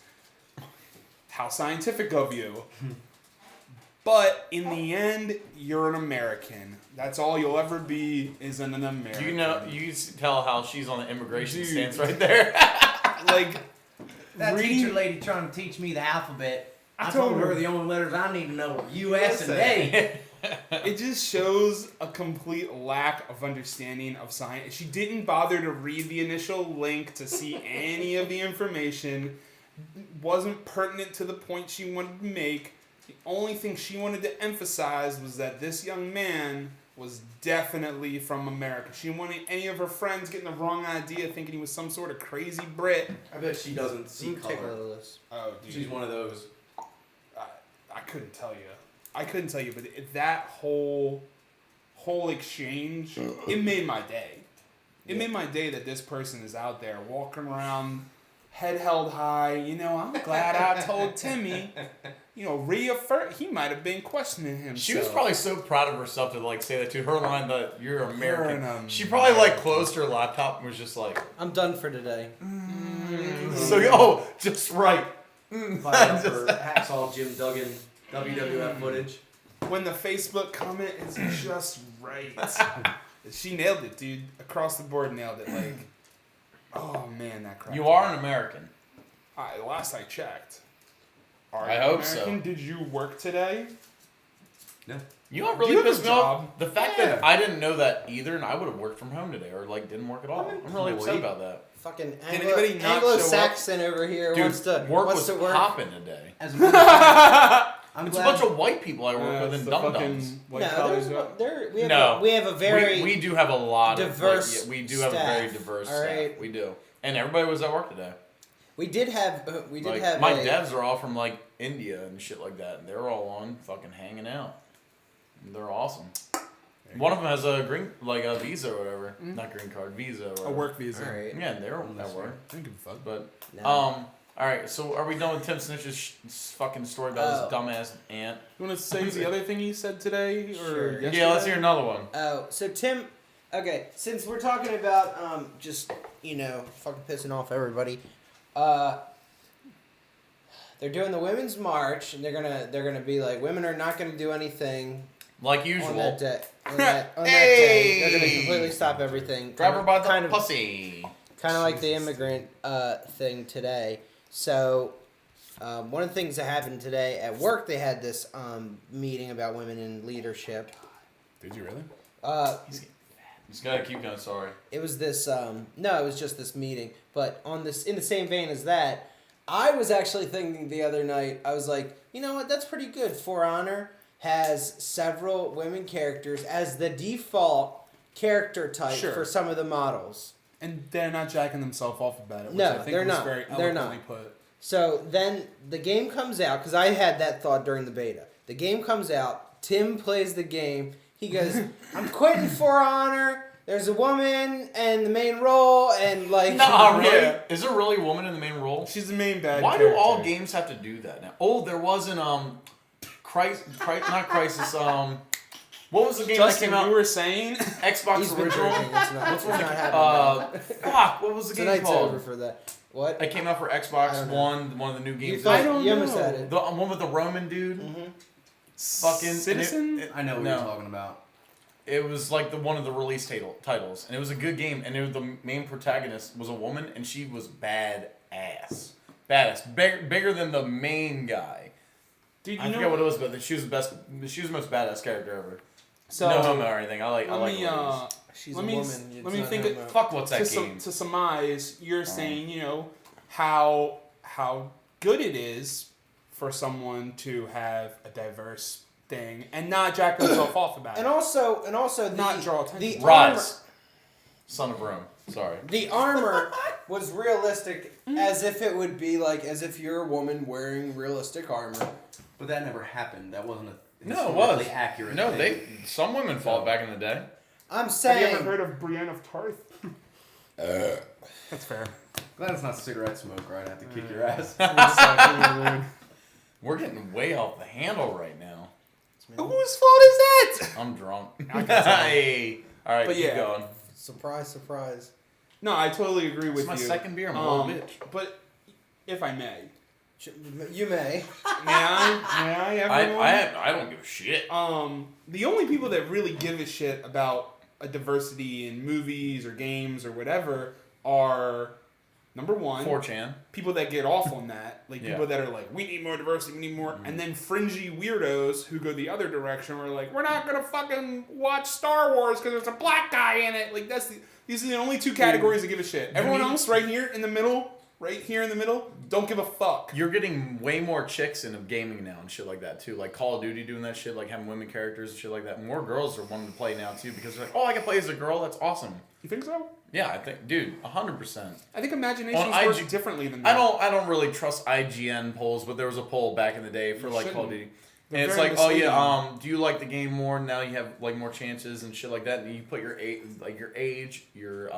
How scientific of you. But in the end, you're an American. That's all you'll ever be, is an American. You can tell how she's on the immigration Dude. stance right there. Like, that reading- teacher lady trying to teach me the alphabet. I told told her her. the only letters I need to know are U.S. and Listen. A. it just shows a complete lack of understanding of science. She didn't bother to read the initial link to see any of the information. Wasn't pertinent to the point she wanted to make. The only thing she wanted to emphasize was that this young man was definitely from America. She didn't want any of her friends getting the wrong idea, thinking he was some sort of crazy Brit. I bet she doesn't see Take a color. look at this. Oh, dude. She's one of those. I couldn't tell you. But that whole exchange, it made my day. It made my day that this person is out there walking around, head held high. You know, I'm glad I told Timmy. You know, reaffirm. He might have been questioning himself. She was probably so proud of herself to like say that to her line that you're American. an She probably like closed her laptop and was just like, I'm done for today. so just right. Fired up for Hacksaw Jim Duggan WWF footage. When the Facebook comment is just right. She nailed it, dude. Across the board, nailed it. Like, oh man, that crap. You are an American. Last I checked. Are I you hope so. American? Did you work today? No. You know what Do really you have a pissed me off? job? The fact that I didn't know that either, and I would have worked from home today, or like didn't work at all. I'm really upset about that. Fucking Did anybody not show up? Anglo-Saxon over here Dude, wants to work wants was to work. popping today. As a matter of fact, I'm It's a glad. bunch of white people I work with it's and the dum fucking dums. white No, collars there's up. there No. we have a very We do have a lot diverse of we do have a very staff, diverse all right? staff. We do, and everybody was at work today. we did have Like, my devs are all from like India and shit like that, and they're all on fucking hanging out. And they're awesome. One of them has a a visa or whatever, not green card, visa or whatever. A work visa. All right. Yeah, and they're at work. I don't give a fuck. But No. all right. So are we done with Tim Snitch's fucking story about his dumbass aunt? You want to say the other thing he said today or Sure. yesterday? Yeah, let's hear another one. Oh, so Tim, okay, since we're talking about just fucking pissing off everybody, they're doing the women's march, and they're gonna be like, women are not gonna do anything Like on usual. that day. On that day, they're gonna completely stop everything. Grab her by the kind of pussy. kind of like the immigrant thing today. So. One of the things that happened today at work, they had this meeting about women in leadership. Did you really? Just gotta keep going. Sorry. It was this no, it was just this meeting. But on this, in the same vein as that, I was actually thinking the other night, I was like, you know what, that's pretty good. For Honor has several women characters as the default character type Sure. for some of the models. And they're not jacking themselves off about it, which No, I think they're was not. very They're eloquently not. put. So then the game comes out, because I had that thought during the beta. The game comes out, Tim plays the game, he goes, I'm quitting For Honor, there's a woman and the main role, and like... Nah, really? Yeah. Is there really a woman in the main role? She's the main bad Why character. do all games have to do that now? Oh, there was an not Crisis. What was the game Justin, that came you out? were saying? Xbox He's been original. drinking, it's not, What's it's one? not happening. Fuck. What was the game Tonight's over called? for that. What? It came out for I Xbox don't know. One. One of the new You games. thought I don't you almost know. had it. The one with the Roman dude. Mm-hmm. Fucking Citizen? I know what No. you're talking about. It was like one of the release titles, and it was a good game. And the main protagonist was a woman, and she was badass, bigger than the main guy. Dude, I you forget know what it was, but she was the best. She was the most badass character ever. So No homo or anything. I like let me ladies. She's let a me woman. it's let me not think homo. it. Fuck, what's that game? To surmise, you're saying how good it is for someone to have a diverse thing and not jack themselves off about And it. also the, Not draw attention. the Rise, Son of Rome. Sorry. The armor was realistic, as if it would be like as if you're a woman wearing realistic armor. But that never happened. That wasn't a No, it was historically accurate. No, thing. some women fought back in the day. I'm Have you saying. ever heard of Brienne of Tarth? That's fair. Glad it's not cigarette smoke, right? I have to kick your ass. We're getting way off the handle right now. Whose fault is that? I'm drunk. I can tell. Hey. All right, But keep yeah. going. Surprise, surprise. No, I totally agree with It's my you. second beer. I'm a little bitch. But if I may, You may. may I, everyone? I don't give a shit. The only people that really give a shit about a diversity in movies or games or whatever are, number one, 4chan. people that get off on that. Like, Yeah. people that are like, we need more diversity, we need more. And then fringy weirdos who go the other direction where like, we're not going to fucking watch Star Wars because there's a black guy in it. Like, these are the only two categories that give a shit. Everyone need- else right here in the middle, right here in the middle, don't give a fuck. You're getting way more chicks into gaming now and shit like that too. Like Call of Duty doing that shit, like having women characters and shit like that. More girls are wanting to play now too because they're like, oh, I can play as a girl. That's awesome. You think so? Yeah, I think, dude, 100%. I think imaginations On work IG differently than that. I don't really trust IGN polls, but there was a poll back in the day for You like Call of shouldn't. Duty. They're And it's very like, oh misleading. yeah, do you like the game more? Now you have like more chances and shit like that. And you put your age, your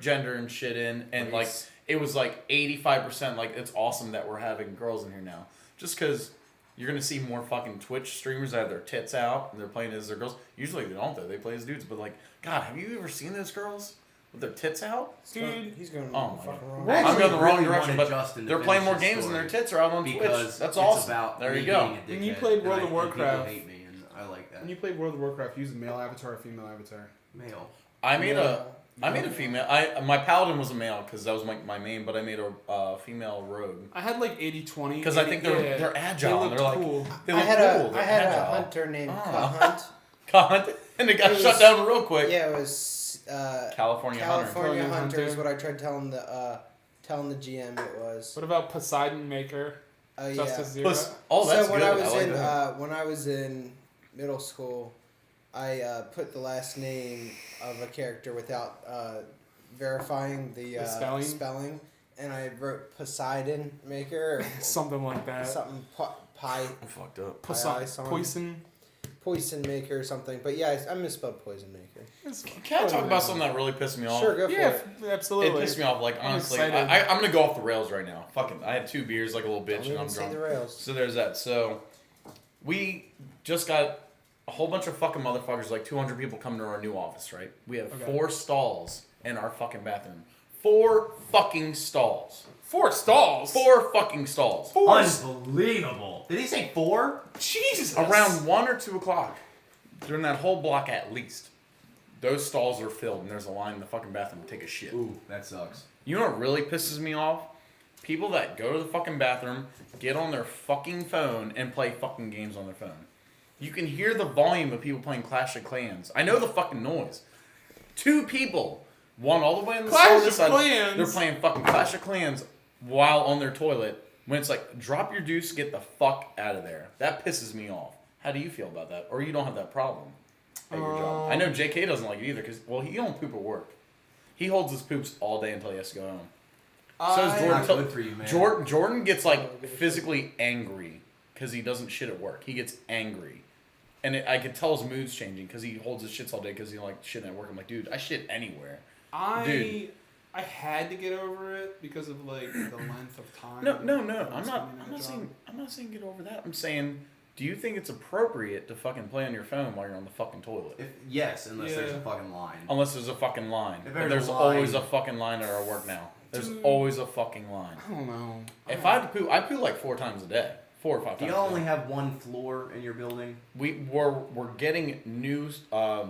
gender and shit in, and like Race. it was like 85%. Like it's awesome that we're having girls in here now, just because you're gonna see more fucking Twitch streamers that have their tits out and they're playing as their girls. Usually they don't though; they play as dudes. But like, God, have you ever seen those girls with their tits out? Dude, He's going Oh my fucking God. wrong. I I'm actually going the wrong really direction, wanted but Justin to they're playing more finish his games and their story tits are out on because Twitch. That's it's awesome. about There me you go. being a When you dickhead, played and World of people Warcraft- hate me, and I like that. when you played World of Warcraft, use a male avatar or female avatar? Male. I made Yeah. a female. My paladin was a male because that was my main, but I made a female rogue I had like 80-20. because I think they're agile. They and they're like cool. they I look had cool. a They're I had a agile. hunter named Ah. Hunt. God, and it got It shut was- down real quick. Yeah, it was California Hunter. California California Hunter is Hunter. what I tried telling the GM it was. What about Poseidon Maker? Oh yeah. Justice Zero? Oh, that's so when good. I was like in that. when I was in middle school, I put the last name of a character without verifying the spelling? spelling, and I wrote Poseidon Maker or Something like that. something pie I'm fucked up. Poison. Poison Maker or something. But yeah, I misspelled Poison Maker. Can I talk about something that really pissed me off? Sure, go for Yeah, it. absolutely. It pissed me off. Like I'm honestly, excited. I'm gonna go off the rails right now. Fucking, I had 2 beers like a little bitch, Don't and even I'm see drunk. the rails. So there's that. So we just got a whole bunch of fucking motherfuckers, like 200 people coming to our new office, right? We have Okay. 4 stalls in our fucking bathroom. 4 fucking stalls. 4 stalls. 4 fucking stalls. Unbelievable. Did he say 4? Jesus. Around 1 or 2 o'clock. During that whole block at least. Those stalls are filled and there's a line in the fucking bathroom to take a shit. Ooh, that sucks. You know what really pisses me off? People that go to the fucking bathroom, get on their fucking phone, and play fucking games on their phone. You can hear the volume of people playing Clash of Clans. I know the fucking noise. 2 people, one all the way on the Clash side of the of side, Clans? they're playing fucking Clash of Clans while on their toilet. When it's like, drop your deuce, get the fuck out of there. That pisses me off. How do you feel about that? Or you don't have that problem at your job? I know JK doesn't like it either because, well, he don't poop at work. He holds his poops all day until he has to go home. So is Jordan. Not good for you, man. Jordan gets like physically angry because he doesn't shit at work. He gets angry, and I could tell his mood's changing because he holds his shits all day because he like shitting at work. I'm like, dude, I shit anywhere. Dude. I had to get over it because of like the length of time. No. that I'm I'm not. spending I'm in not a saying. job. I'm not saying get over that. I'm saying, do you think it's appropriate to fucking play on your phone while you're on the fucking toilet? Yes, unless there's Yeah. a fucking line. Unless there's a fucking line. If But there's there's a always a line- fucking line at our work now. There's Dude. always a fucking line. I don't know. If I had to poo, I poo like 4 times a day. 4 or 5 Do times. y'all a day. only have one floor in your building? We're getting new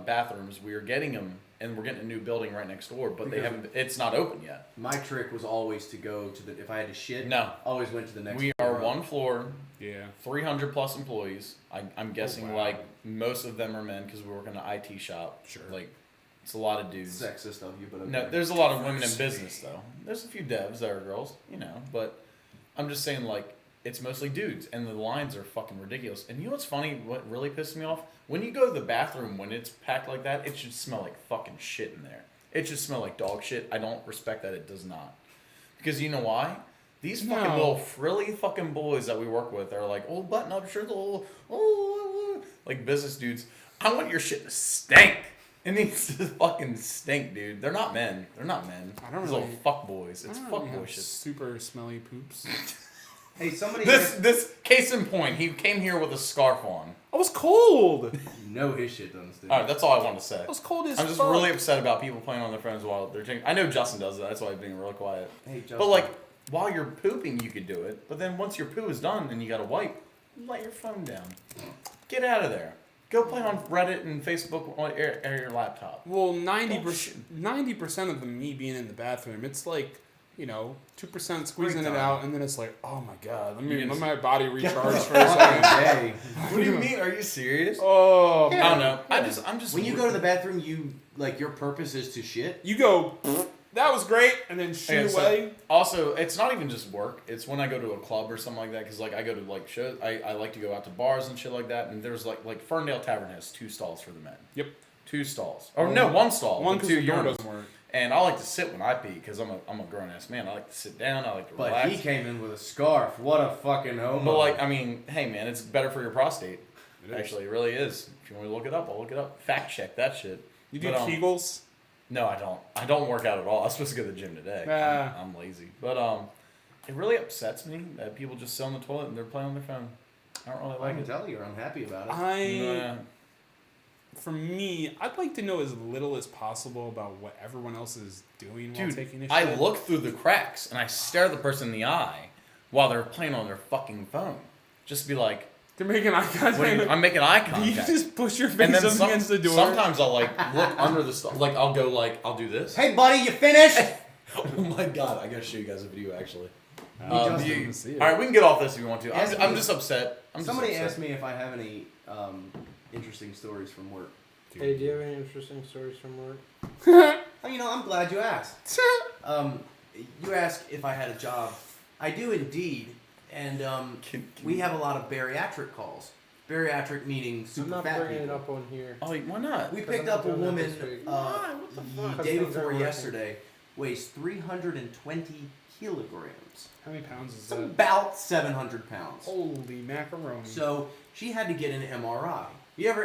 bathrooms. We are getting them, and we're getting a new building right next door. But they Because- haven't. It's not open yet. My trick was always to go to the. If I had to shit, No. always went to the next. We floor are up. 1 floor, Yeah. 300 plus employees. I'm guessing wow. like most of them are men because we work in an IT shop. Sure. Like it's a lot of dudes. Sexist of you, but okay. No, there's a lot of women in business though. There's a few devs that are girls, you know. But I'm just saying like it's mostly dudes, and the lines are fucking ridiculous. And you know what's funny? What really pisses me off? When you go to the bathroom when it's packed like that, it should smell like fucking shit in there. It should smell like dog shit. I don't respect that it does not. Because you know why? These fucking No. little frilly fucking boys that we work with are like, oh, button up shirt, oh, like business dudes. I want your shit to stink. It needs to fucking stink, dude. They're not men. They're not men. I don't These really- little fuck boys. It's I don't fuck really boy have shit. super smelly poops. Hey, somebody. This case in point, he came here with a scarf on. I was cold. You know his shit doesn't stink. All right, that's all I wanted to say. I was cold as I'm just fuck. really upset about people playing on their phones while they're taking. I know Justin does that. That's why he's being real quiet. Hey, Justin. But like, while you're pooping, you could do it. But then once your poo is done and you got to wipe, let your phone down. Get out of there. Go play on Reddit and Facebook on your laptop. Well, 90% of the me being in the bathroom, it's like, 2% squeezing it time. out, and then it's like, oh my god, let You me can let my body recharge for a Fucking second. day. What do you mean? Are you serious? Oh, I don't know. I'm just. When you go to the bathroom, you like your purpose is to shit. you go, that was great, and then shoot Okay, so away. also, it's not even just work. It's when I go to a club or something like that. Because like I go to like shows, I like to go out to bars and shit like that. And there's like Ferndale Tavern has 2 stalls for the men. Yep. 2 stalls. Or no, 1 stall. One with because 2 the door urinals. doesn't work. And I like to sit when I pee because I'm a grown ass man. I like to sit down. I like to But relax. he came in with a scarf. What a fucking homo. But like, I mean, hey man, it's better for your prostate. It is. Actually, it really is. If you want to look it up, I'll look it up. Fact check that shit. You do But, Kegels? No, I don't. I don't work out at all. I was supposed to go to the gym today. Ah. I'm lazy. But it really upsets me that people just sit on the toilet and they're playing on their phone. I don't really I like can it. tell you're unhappy about it. Nah. For me, I'd like to know as little as possible about what everyone else is doing while Dude, taking a shit. I look through the cracks and I stare the person in the eye while they're playing on their fucking phone. Just be like, They're making eye contact. what are you, I'm making eye Do you contact. just push your And face then up against the door? sometimes I'll like look under the like I'll go like I'll do this. Hey, buddy, you finished? Oh my god, I gotta show you guys a video actually. just you- didn't see it. all right, we can get off this if you want to. Ask I'm me- just upset. Somebody asked me if I have any interesting stories from work. Hey, do you have any interesting stories from work? Oh, you know, I'm glad you asked. You asked if I had a job. I do indeed, and we have a lot of bariatric calls. Bariatric meaning I'm super not fat bringing people. it up on here. Oh, why not? We Because picked I'm up a not doing that woman this week. Why? What the fuck? the day Because things before aren't working. yesterday, weighs 320 kilograms. How many pounds is It's that? about 700 pounds. Holy macaroni. So she had to get an MRI.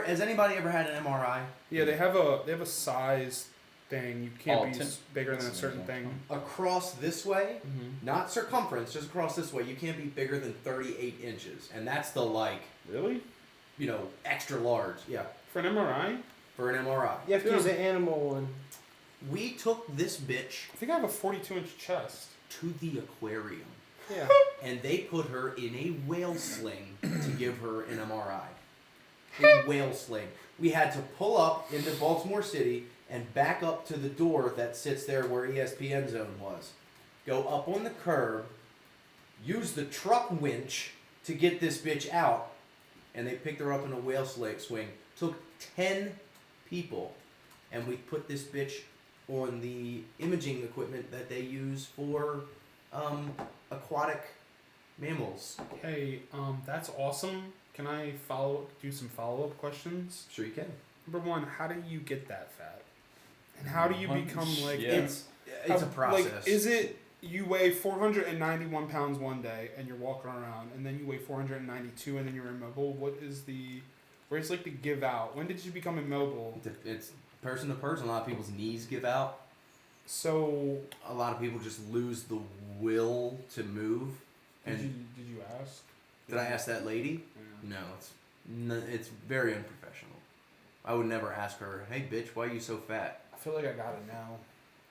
Has anybody ever had an MRI? Yeah, they have a size thing. You can't Oh, be 10 bigger than a certain thing. Across this way, Mm-hmm. not circumference, just across this way, you can't be bigger than 38 inches. And that's the Really? extra large. Yeah, For an MRI? for an MRI. You have to Yeah. use an animal one. We took this bitch I think I have a 42-inch chest. to the aquarium. Yeah. And they put her in a whale sling to give her an MRI. A whale sling. We had to pull up into Baltimore City and back up to the door that sits there where ESPN Zone was. Go up on the curb, use the truck winch to get this bitch out, and they picked her up in a whale swing. Took 10 people, and we put this bitch on the imaging equipment that they use for aquatic mammals. Hey, that's awesome. Can I do some follow-up questions? Sure you can. Number one, how do you get that fat? And how do you become like Yeah. It's a process. Like, is it you weigh 491 pounds one day and you're walking around, and then you weigh 492 and then you're immobile? Where's like the give out? When did you become immobile? It's person to person. A lot of people's knees give out. So A lot of people just lose the will to move. did And you ask? did I ask that lady? Yeah. No, it's very unprofessional. I would never ask her, "Hey, bitch, why are you so fat?" I feel like I gotta know.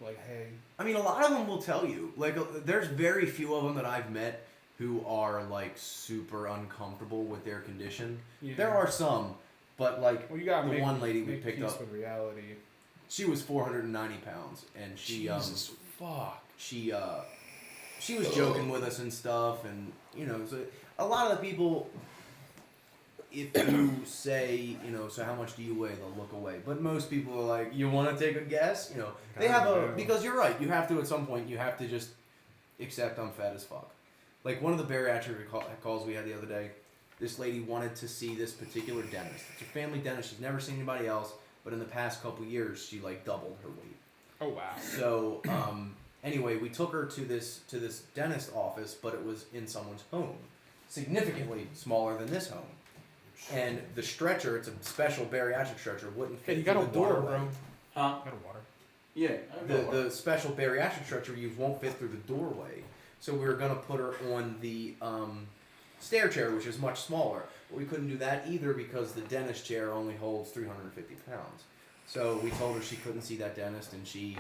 Like, hey, I mean, a lot of them will tell you. Like, there's very few of them that I've met who are like super uncomfortable with their condition. yeah. There are some, but like Well, you gotta the make one lady we make picked peace up, with reality. she was 490 pounds, and she Jesus fuck. she was joking with us and stuff, and so a lot of the people, if you say, so how much do you weigh, they'll look away. But most people are like, you want to take a guess? They have because you're right, you have to at some point, you have to just accept I'm fat as fuck. Like one of the bariatric calls we had the other day, this lady wanted to see this particular dentist. It's a family dentist, she's never seen anybody else, but in the past couple years, she like doubled her weight. Oh wow. So anyway, we took her to this dentist office, but it was in someone's home, significantly smaller than this home. And the stretcher, it's a special bariatric stretcher, wouldn't fit Hey, you got a through the water, doorway. bro. Huh? Got a water. Yeah. The special bariatric stretcher you won't fit through the doorway. So we were gonna put her on the stair chair, which is much smaller. But we couldn't do that either because the dentist chair only holds 350 pounds. So we told her she couldn't see that dentist, and she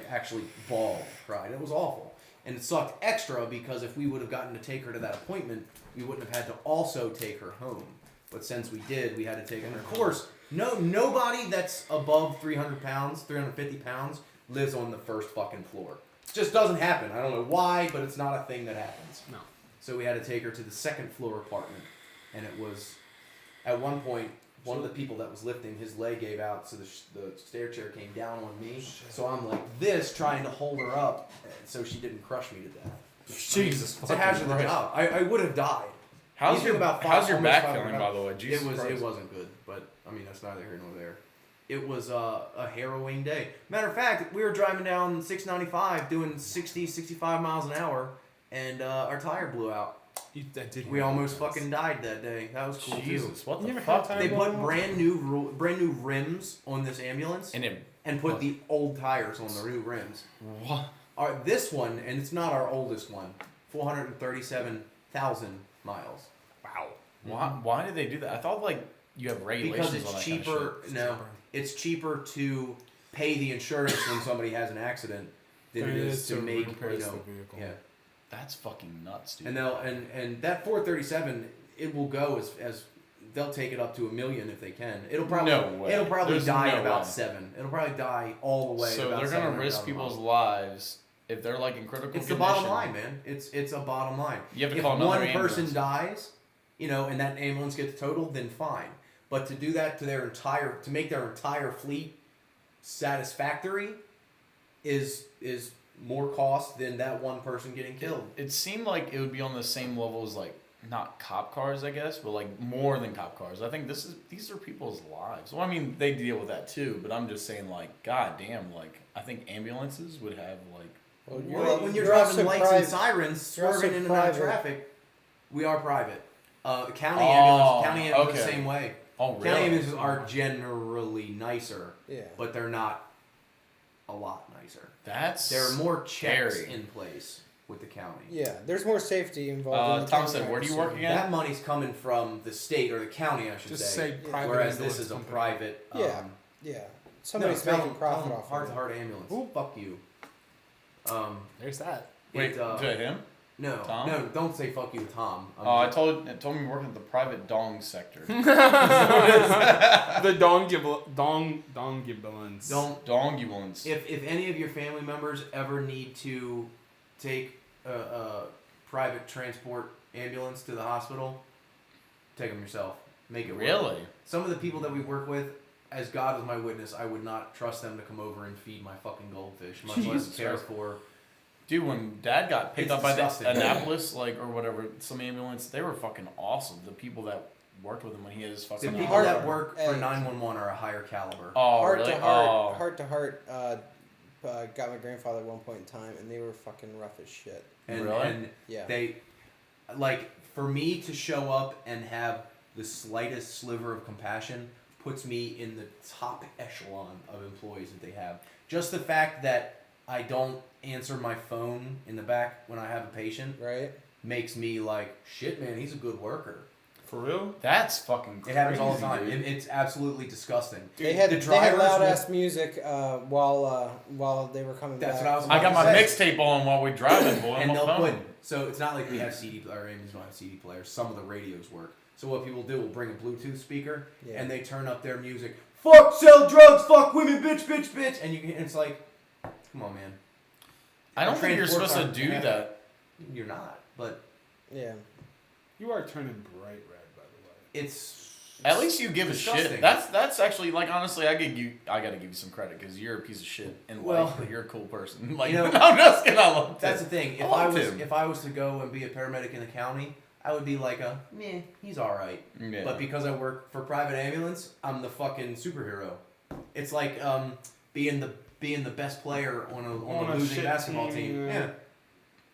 actually bawled, cried. It was awful. And it sucked extra because if we would have gotten to take her to that appointment, we wouldn't have had to also take her home. But since we did, we had to take her. And of course, nobody that's above 300 pounds, 350 pounds, lives on the first fucking floor. It just doesn't happen. I don't know why, but it's not a thing that happens. No. So we had to take her to the second floor apartment, and it was At one point, one of the people that was lifting, his leg gave out, so the stair chair came down on me. So I'm like this, trying to hold her up, so she didn't crush me to death. Jesus It's a hazard of the Christ. job. I would have died. How's Anything your about how's your almost back 500 feeling, by the way? Jesus It Christ. wasn't good, but I mean that's neither here nor there. It was a harrowing day. Matter of fact, we were driving down 695 doing 60, 65 miles an hour, and our tire blew out. We almost fucking died that day. That was cool too. Jesus, what You the never fuck? had They time? put brand new rims on this ambulance And put the old tires on the new rims. what? This one, and it's not our oldest one, 437,000 miles. Wow. Why did they do that? I thought like you have regulations Because on it's that kind of cheaper. shit. No, it's cheaper to pay the insurance when somebody has an accident than it is to make repair you the know. vehicle. Yeah, That's fucking nuts, dude. and and that 437 it will go as they'll take it up to $1 million if they can. It'll probably No way. it'll probably There's die no at about way. 7. It'll probably die all the way. So about they're gonna 700,000 risk people's miles. lives if they're like in critical It's condition. the bottom line, man. It's a bottom line. You have to if call another one person ambulance. dies, and that ambulance gets totaled, then fine. But to do that to make their entire fleet satisfactory is more cost than that one person getting killed. It seemed like it would be on the same level as like not cop cars, I guess, but like more than cop cars. I think these are people's lives. Well, I mean, they deal with that too, but I'm just saying, like, goddamn, like I think ambulances would have like. Well, when you're also driving lights and private. sirens, You're also swerving in and out of private. traffic, we are private. County Oh, ambulance the okay. same way. Oh, County really? ambulances are generally nicer, Yeah. but they're not a lot nicer. That's There are more checks scary. in place with the county. Yeah, there's more safety involved. in the Tom said, contract, where do you so- work again? That money's coming from the state or the county, I should Just say. say private. Whereas ambulance this is a company. private. Yeah. Yeah. Somebody's no, making profit off Heart of to it. Heart Ambulance. Ooh. Fuck you. There's that. Wait, it, to him? no, Tom? no, don't say fuck you to Tom. Oh, it told me you're working at the private dong sector. The dong gibelins. Don't. Dong ambulance. If any of your family members ever need to take a private transport ambulance to the hospital, take them yourself. Make it work. Really? Some of the people that we work with, as God is my witness, I would not trust them to come over and feed my fucking goldfish, much less Jesus care Christ. for. Dude, when Dad got picked It's up by the disgusting. Annapolis, like or whatever, some ambulance, they were fucking awesome. The people that worked with him when he had his The fucking people Heart- that work for Hey. 911 are a higher caliber. Oh, Heart really? to heart, Oh. heart to heart. Got my grandfather at one point in time, and they were fucking rough as shit. And, Really? and Yeah. they, like, for me to show up and have the slightest sliver of compassion puts me in the top echelon of employees that they have. Just the fact that I don't answer my phone in the back when I have a patient Right. makes me like, shit, man, he's a good worker. For real? That's fucking It crazy. happens all the time. dude. It's absolutely disgusting. They had the they had drivers loud will- ass music while they were coming That's back. what I was I got about my to mixtape on while we driving, boy. And on my they'll phone. put, so it's not like we have CD, or Amy's don't have CD players. Some of the radios work. So what people do will bring a Bluetooth speaker Yeah. and they turn up their music. Fuck, sell drugs, fuck women, bitch, bitch, bitch. And it's like, come on, man. I don't think you're Transports supposed to aren't do half- that. You're not, but Yeah. You are turning bright red, by the way. it's At least you give a disgusting. shit. That's actually like honestly, I gotta give you some credit because you're a piece of shit in Well, life, but you're a cool person. Like you know, I'm just kidding. I love that's the Tim. thing. I love Tim. If I was to go and be a paramedic in the county, I would be like meh, he's all right. Yeah. But because I work for private ambulance, I'm the fucking superhero. It's like being the best player on On a a losing shit basketball team, team. yeah. Yeah,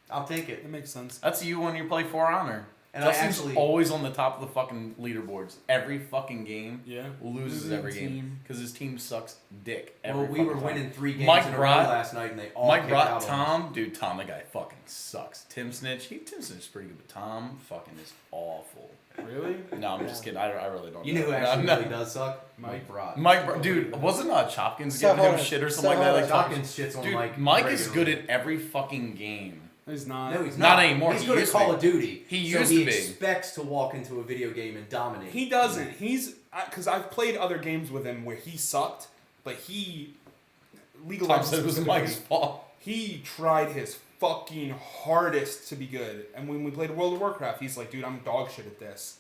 I'll take it. That makes sense. That's you when you play For Honor. And Justin's I actually always on the top of the fucking leaderboards. Every fucking game Yeah. loses Losing every game team. because his team sucks dick. Every well, we were fucking time. winning 3 games Mike in a row brought- last night, and they all Mike kicked brought out on us. Tom, dude. Tom, that guy fucking sucks. Tim Snitch, Tim Snitch is pretty good, but Tom fucking is awful. Really? No, I'm just kidding. I really don't. You know who No, actually no. really does suck? Mike. Brought. Dude, wasn't Chopkins So giving hold him on. shit or So something like that? hold Like, on. Hawkins shits on dude, Mike. is good regularly. at every fucking game. He's not. No, he's Not not anymore. He's He good at used to Call be. of Duty. He so used he to be. expects to walk into a video game and dominate. He doesn't. He's because I've played other games with him where he sucked, but he League of Tom Legends said it was specifically, Mike's fault. he tried his fucking hardest to be good. And when we played World of Warcraft, he's like, dude, I'm dog shit at this.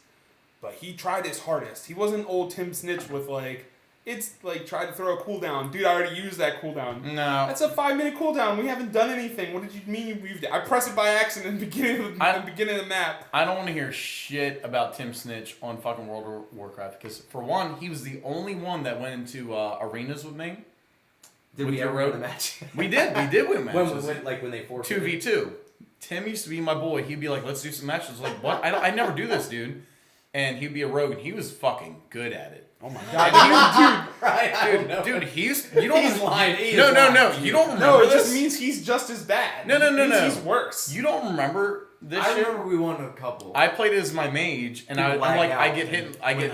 but he tried his hardest. He wasn't old Tim Snitch with it's try to throw a cooldown. Dude, I already used that cooldown. No. That's a 5-minute cooldown. We haven't done anything. What did you mean you used it? I pressed it by accident in the beginning of the map. I don't want to hear shit about Tim Snitch on fucking World of Warcraft because, for one, he was the only one that went into arenas with me. Did With we your ever road- win a match? We did win matches. when they forfeited? 2v2. Tim used to be my boy. He'd be like, let's do some matches. I was like, what? I never do this, dude. And he'd be a rogue, and he was fucking good at it. Oh my And god. Right, I don't know. dude, you don't. He's lying. He is No, lying. you don't remember No, it this. just means he's just as bad. No. It means he's worse. You don't remember this I shit? remember we won a couple. I played as my mage, and People I'm lag like, out I get and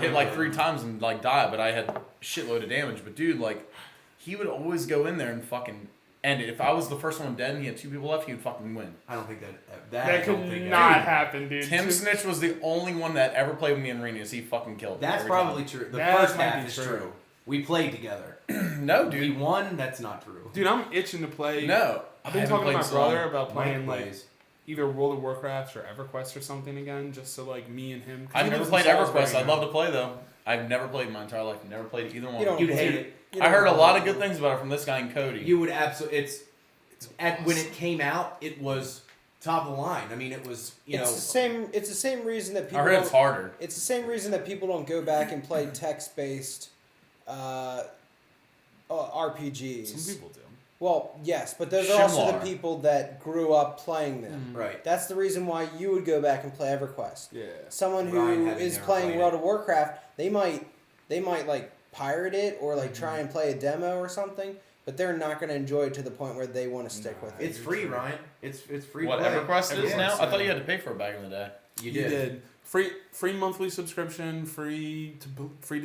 hit win. like 3 times and like die, but I had a shitload of damage. But dude, like, he would always go in there and fucking end it. If I was the first one dead and he had 2 people left, he would fucking win. I don't think I That don't could think not happen, dude. Tim Snitch was the only one that ever played with me in arenas. He fucking killed. That's every probably time. true. The That first might half be is true. true. We played together. No, We dude. won. That's not true. Dude, I'm itching to play. No. I've been I haven't talking to played my in so long. brother about playing Mike like plays. either World of Warcraft or EverQuest or something again, just so like me and him. 'cause I've he never lives in played Salisbury EverQuest. I'd now. love to play though. I've never played my entire life. Never played either one. You don't- You'd hate it. I heard a lot of good things about it from this guy and Cody. You would absolutely. When it came out, it was top of the line. I mean, it was It's the same. It's the same reason that people. I heard it's don't- harder. It's the same reason that people don't go back and play text-based RPGs. Some people do. Well, yes, but those are also the Shimlar. people that grew up playing them. right. That's the reason why you would go back and play EverQuest. Yeah. Someone Ryan who having is never playing played World it. of Warcraft, they might like pirate it or like try and play a demo or something, but they're not going to enjoy it to the point where they want to stick with it. It's free, Ryan. It's free. What play. EverQuest is EverQuest, now? I thought yeah. you had to pay for it back in the day. You You did. did. Free monthly subscription, free to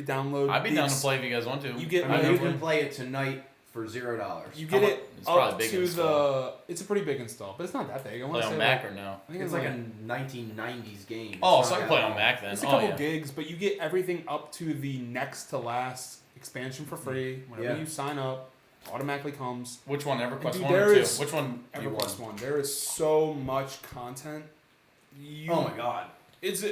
download. I'd be the down to ex- play if you guys want to. You get- I mean, I you know. can play it tonight for $0. You How get mu- it it's probably up big to install. It's a pretty big install, but it's not that big. I want Play to on say Mac like, or no? I think It's like a 1990s game. Oh, It's so I not can play that on long. Mac then. It's a Oh, couple yeah. gigs, but you get everything up to the next to last expansion for free. Whenever Yeah. you sign up, automatically comes. Which one? EverQuest Dude, 1 there or 2? is- Which one? do you EverQuest want? one. There is so much content. Oh my god. It's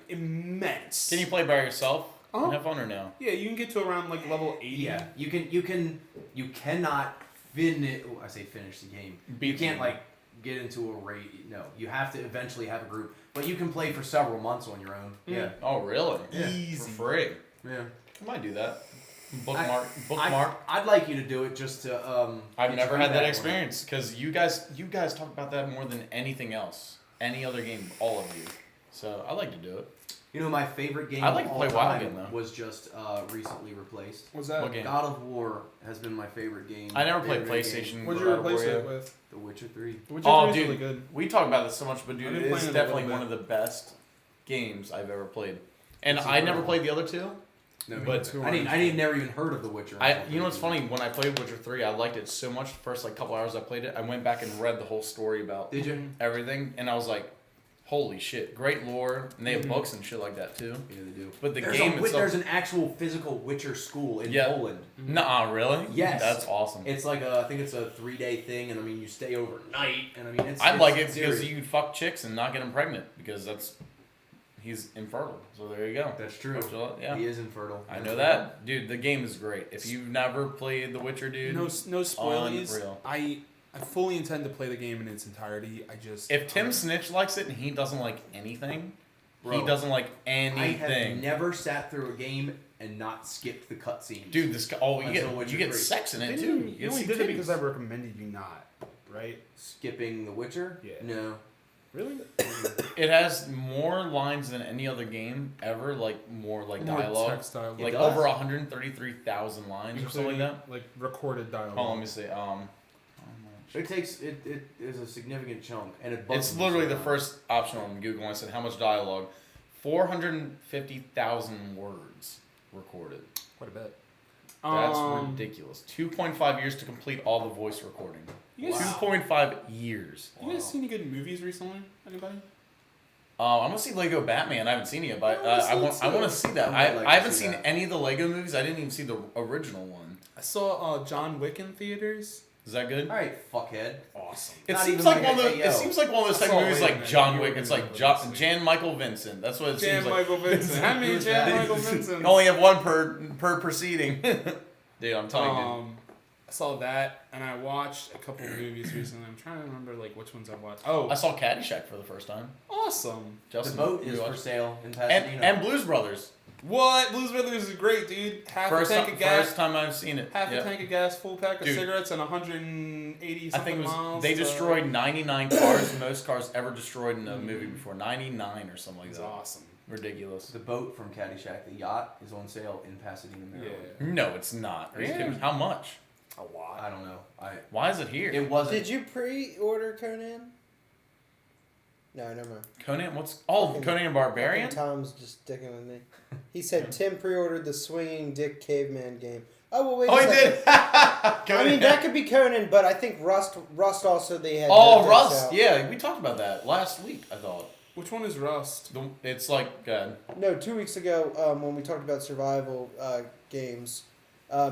immense. Can you play by yourself? Uh-huh. And have fun or no? Yeah, you can get to around like level 80. Yeah, you cannot finish the game. Beat You the can't game. like get into a raid. No, you have to eventually have a group, but you can play for several months on your own. Yeah, Oh, really? Yeah. Easy. For free. yeah. I might do that. Bookmark. I'd like you to do it just to. I've get never your had that feedback on it. experience because you guys talk about that more than anything else, any other game, all of you. So I like to do it. You know, my favorite game I'd like of to all play WoW time again, though. was just recently replaced. What's that? What game? God of War has been my favorite game. I never played favorite PlayStation. game. What'd you God of replace War, it yeah. with? The Witcher 3. Witcher Oh, 3 is dude, really good. we talk about this so much, but dude, I've been it playing is it a definitely little one of bit. the best games I've ever played. And It's I never incredible. played the other two. No, But two I didn't never even heard of The Witcher. You know what's funny? When I played Witcher 3, I liked it so much. The first like couple hours I played it, I went back and read the whole story about Did you? everything, and I was like, "Holy shit! Great lore!" And they have Mhm. books and shit like that too. Yeah, they do. But the There's game a, itself, there's an actual physical Witcher school in Yeah. Poland. nah, really? Yes. That's awesome. It's like I think it's a 3-day thing, and I mean you stay overnight, and I mean it's. I it's like it because serious. you fuck chicks and not get them pregnant because he's infertile. So there you go. That's true. Yeah. He is infertile. I know that, dude. The game is great. If you've never played The Witcher, dude, No spoilies. Unreal. I fully intend to play the game in its entirety. I just if Tim Snitch likes it and he doesn't like anything, Bro, he doesn't like I have anything. never sat through a game and not skipped the cutscenes. Dude, this guy. Oh, you Until get Witcher you get 3. sex in it Didn't too. you, You you get only to did see it because titties. I recommended you not, right? Skipping The Witcher? Yeah. No. Really? It has more lines than any other game ever. Like more like More dialogue. text dialogue. Like does? over 133,000 lines or something like that. Like recorded dialogue. Hold on, let me see. It is a significant chunk, and it bugs It's me literally so the much. first option on Google. I said how much dialogue. 450,000 words recorded. Quite a bit. That's ridiculous. 2.5 years to complete all the voice recording. You guys, 2.5 years. you guys seen any good movies recently? Anybody? I'm gonna see Lego Batman. I haven't seen it yet, but I want to see that. I might like I to haven't see seen that. any of the Lego movies. I didn't even see the original one. I saw John Wick in theaters. Is that good? All right, fuckhead. Awesome. It Not seems even like like one of a- those. hey, It yo. seems like one of those I type saw of movies Wait a like Minute. John You Wick. were It's gonna like go this week. Jan Michael Vincent. That's what it Jan seems like. Michael Vincent. How many Who's Jan that? Michael Vincent? You only have one per proceeding. Dude, I'm telling you. I saw that, and I watched a couple of movies recently. I'm trying to remember like which ones I watched. Oh, I saw Caddyshack for the first time. awesome! The Justin, boat you is for watched- sale in Pasadena. and Blues Brothers. What? Blues Brothers is great, dude. Half First a tank time, of gas, first time I've seen it. half Yep. a tank of gas, full pack of Dude. cigarettes, and 180 I something think it was miles. they to- destroyed 99 cars, most cars ever destroyed in a movie before. 99 or something like It's that. awesome. Ridiculous. The boat from Caddyshack, the yacht, is on sale in Pasadena, Maryland. Yeah, No, it's not. Are you Yeah. kidding me? How much? a lot. I don't know. Why is it here? It wasn't. Did you pre-order Conan? No, never mind. Conan, what's Conan and Barbarian? Fucking Tom's just dicking with me. He said Tim pre-ordered the Swinging Dick Caveman game. Oh well, wait. Oh, a he second. did. I mean, that could be Conan, but I think Rust also they had. Oh, their dicks Rust. out. Yeah, we talked about that last week. I thought Which one is Rust? it's like No, 2 weeks ago when we talked about survival games,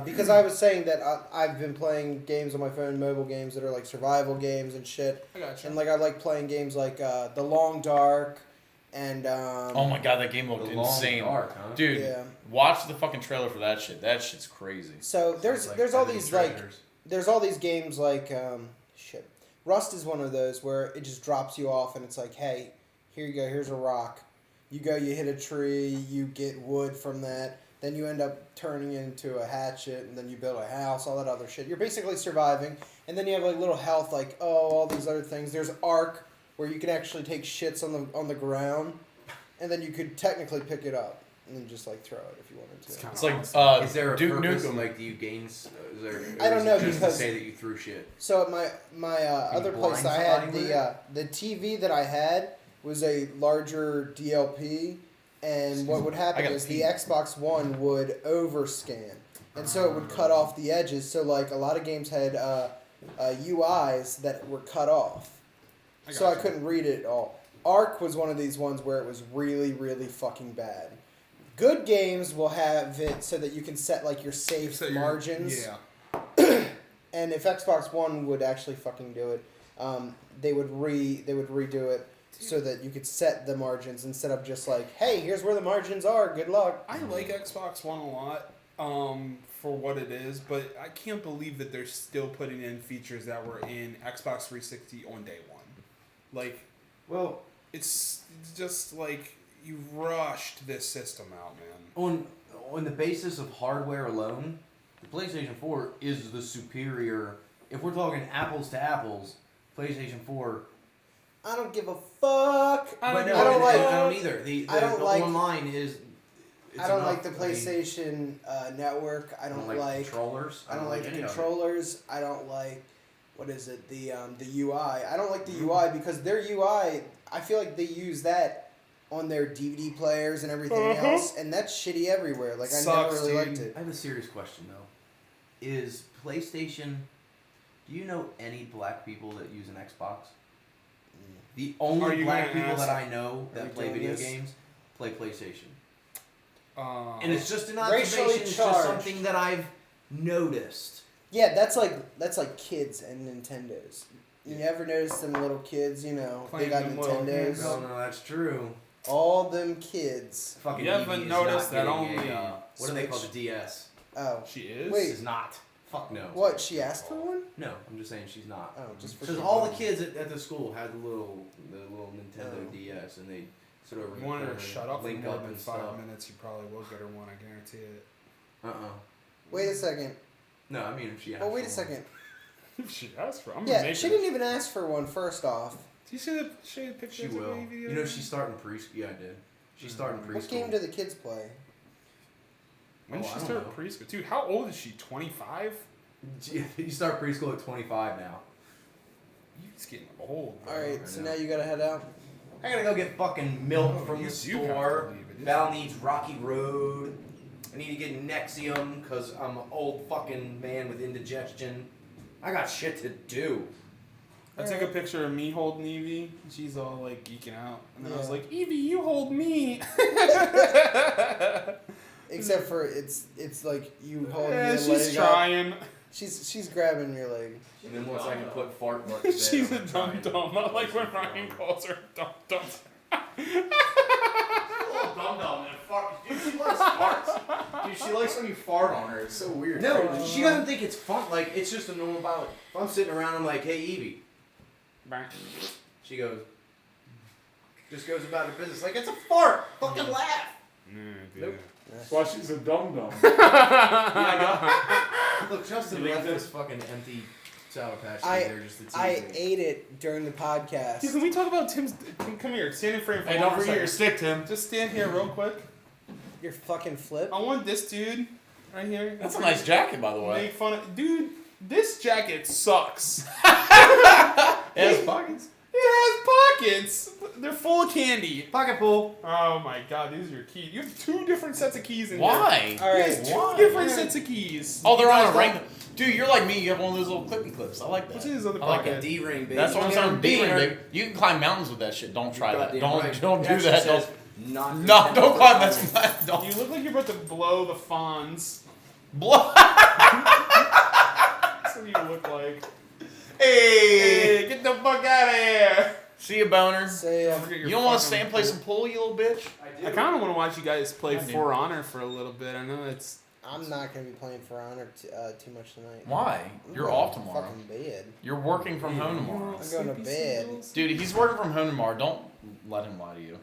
because I was saying that I've been playing games on my phone, mobile games that are like survival games and shit, I got you. and like I like playing games like The Long Dark, and oh my god, that game looked The Long insane, Dark, huh? dude. yeah. Watch the fucking trailer for that shit. That shit's crazy. So Sounds there's like there's all Hidden these like Treasures. there's all these games like shit. Rust is one of those where it just drops you off and it's like, hey, here you go, here's a rock. You go, you hit a tree, you get wood from that, then you end up turning it into a hatchet, and then you build a house, all that other shit. You're basically surviving, and then you have like little health, like all these other things. There's Ark, where you can actually take shits on the ground, and then you could technically pick it up and then just like throw it if you wanted to. It's kinda It's like awesome. Is there a Duke purpose? Nukem. Like, do you gain? Is there? I don't or is know, it just because- to say that you threw shit. So at my other place, I had blind somebody the TV that I had was a larger DLP, and what would happen gotta is pee. the Xbox One would overscan, and so it would cut off the edges. So like a lot of games had UIs that were cut off, so I gotcha. couldn't read it at all. Ark was one of these ones where it was really, really fucking bad. Good games will have it so that you can set like your safe So you're- margins. Yeah. And if Xbox One would actually fucking do it, they would redo it so that you could set the margins instead of just like, hey, here's where the margins are. Good luck. I like Xbox One a lot for what it is, but I can't believe that they're still putting in features that were in Xbox 360 on day one. Like, Well, it's just like you rushed this system out, man. on the basis of hardware alone, the PlayStation 4 is the superior. If we're talking apples to apples, PlayStation 4. I don't give a fuck. I But don't no, I don't like. I don't either. The I don't like- online is. It's I don't enough. like the PlayStation Network. I don't like. controllers. I don't like the any of it. controllers. I don't like. What is it? The UI. I don't like the UI because their UI. I feel like they use that on their DVD players and everything else, and that's shitty everywhere. Like I Sucks, never really dude. liked it. I have a serious question though. Is PlayStation? Do you know any black people that use an Xbox? The Are only you black gonna people ask- that I know Are we that play doing video this? games play PlayStation. Uh, And it's just an Racially observation. It's just charged. something that I've noticed. Yeah, that's like kids and Nintendos. You ever notice them little kids? You know, Playing they got them little Nintendos. No, that's true. All them kids. Fucking You haven't Evie is noticed not that getting only what do they call the Switch. DS? Oh, she is. Wait. Is not. Fuck no. what? She asked for one? No, I'm just saying she's not. Oh, just for. Because all the kids at the school had the little Nintendo Oh. DS, and they sit over. You wanted her and to shut up for link more up than and 5 stuff. minutes, you probably will get her one. I guarantee it. Wait a second. No, I mean if she. Oh, wait a asked for one. second. She asked for. I'm gonna Yeah, make she her. didn't even ask for one. First off, Do you see the pictures She of will. Evie? You know she's starting preschool. Yeah, I did. She's starting preschool. what game do the kids play? When did Oh, she I don't start know. preschool? Dude, how old is she? 25? You start preschool at 25 now. He's getting old. Bro. All right, I so know. now you gotta head out. I gotta go get fucking milk Oh, from you the do have to store. leave it, Val needs Rocky Road. I need to get Nexium because I'm an old fucking man with indigestion. I got shit to do. I took a picture of me holding Evie. And she's all like geeking out, and then I was Yeah. like, "Evie, you hold me." Except for it's like you hold Yeah, your she's leg up. trying. She's grabbing your leg. And then once I can put fart marks there, She's a I'm trying to- dum-dum. I like when Ryan calls her dum-dum. Dum-dum and fart. Dude, she likes farts. Dude, she likes when you fart on her. It's so weird. No, she doesn't think it's fun. Like, it's just a normal ballot. If I'm sitting around, I'm like, hey, Evie. She goes, just goes about her business. Like, it's a fart. Fucking laugh. Nope. That's why she's a dum-dum. Look, Justin You think left this- this fucking empty Sour Patch I- Kid there just to tease I me. ate it during the podcast. Dude, can we talk about Tim's... Come here. Stand in frame for Hey, one don't forget second. your stick, Tim. Just stand here real quick. Your fucking flip. I want this dude right here. That's a nice jacket, by the way. Make fun of... Dude, this jacket sucks. It has pockets. It has pockets. They're full of candy. Pocket pull. Oh my god, these are your keys. You have 2 different sets of keys in Why? All here. right. He has 2 Why? different sets of keys. Oh, they're You on guys a ring. don't- Dude, you're like me. You have one of those little clippy clips. I like that. What's in his other I like pocket? that. D-ring, baby. That's what I'm saying. Beaner. D-ring, You can climb mountains with that shit. Don't try that. Goddamn Don't right. don't It do actually that. says Don't not no, intended don't for climb climbing. that. Don't You look like you're about to blow the Fonz. blow. That's what you look like. Hey, get the fuck out of here. See you, boner. Say, Don't forget your You don't want to fucking- stay and play some pool, you little bitch? I kind of want to watch you guys play I do. For Honor for a little bit. I know it's... I'm not gonna be playing For Honor too much tonight. Why? I'm You're going off to tomorrow. Fucking bed. You're working from home tomorrow. I'm going to bed. Dude, he's working from home tomorrow. Don't let him lie to you.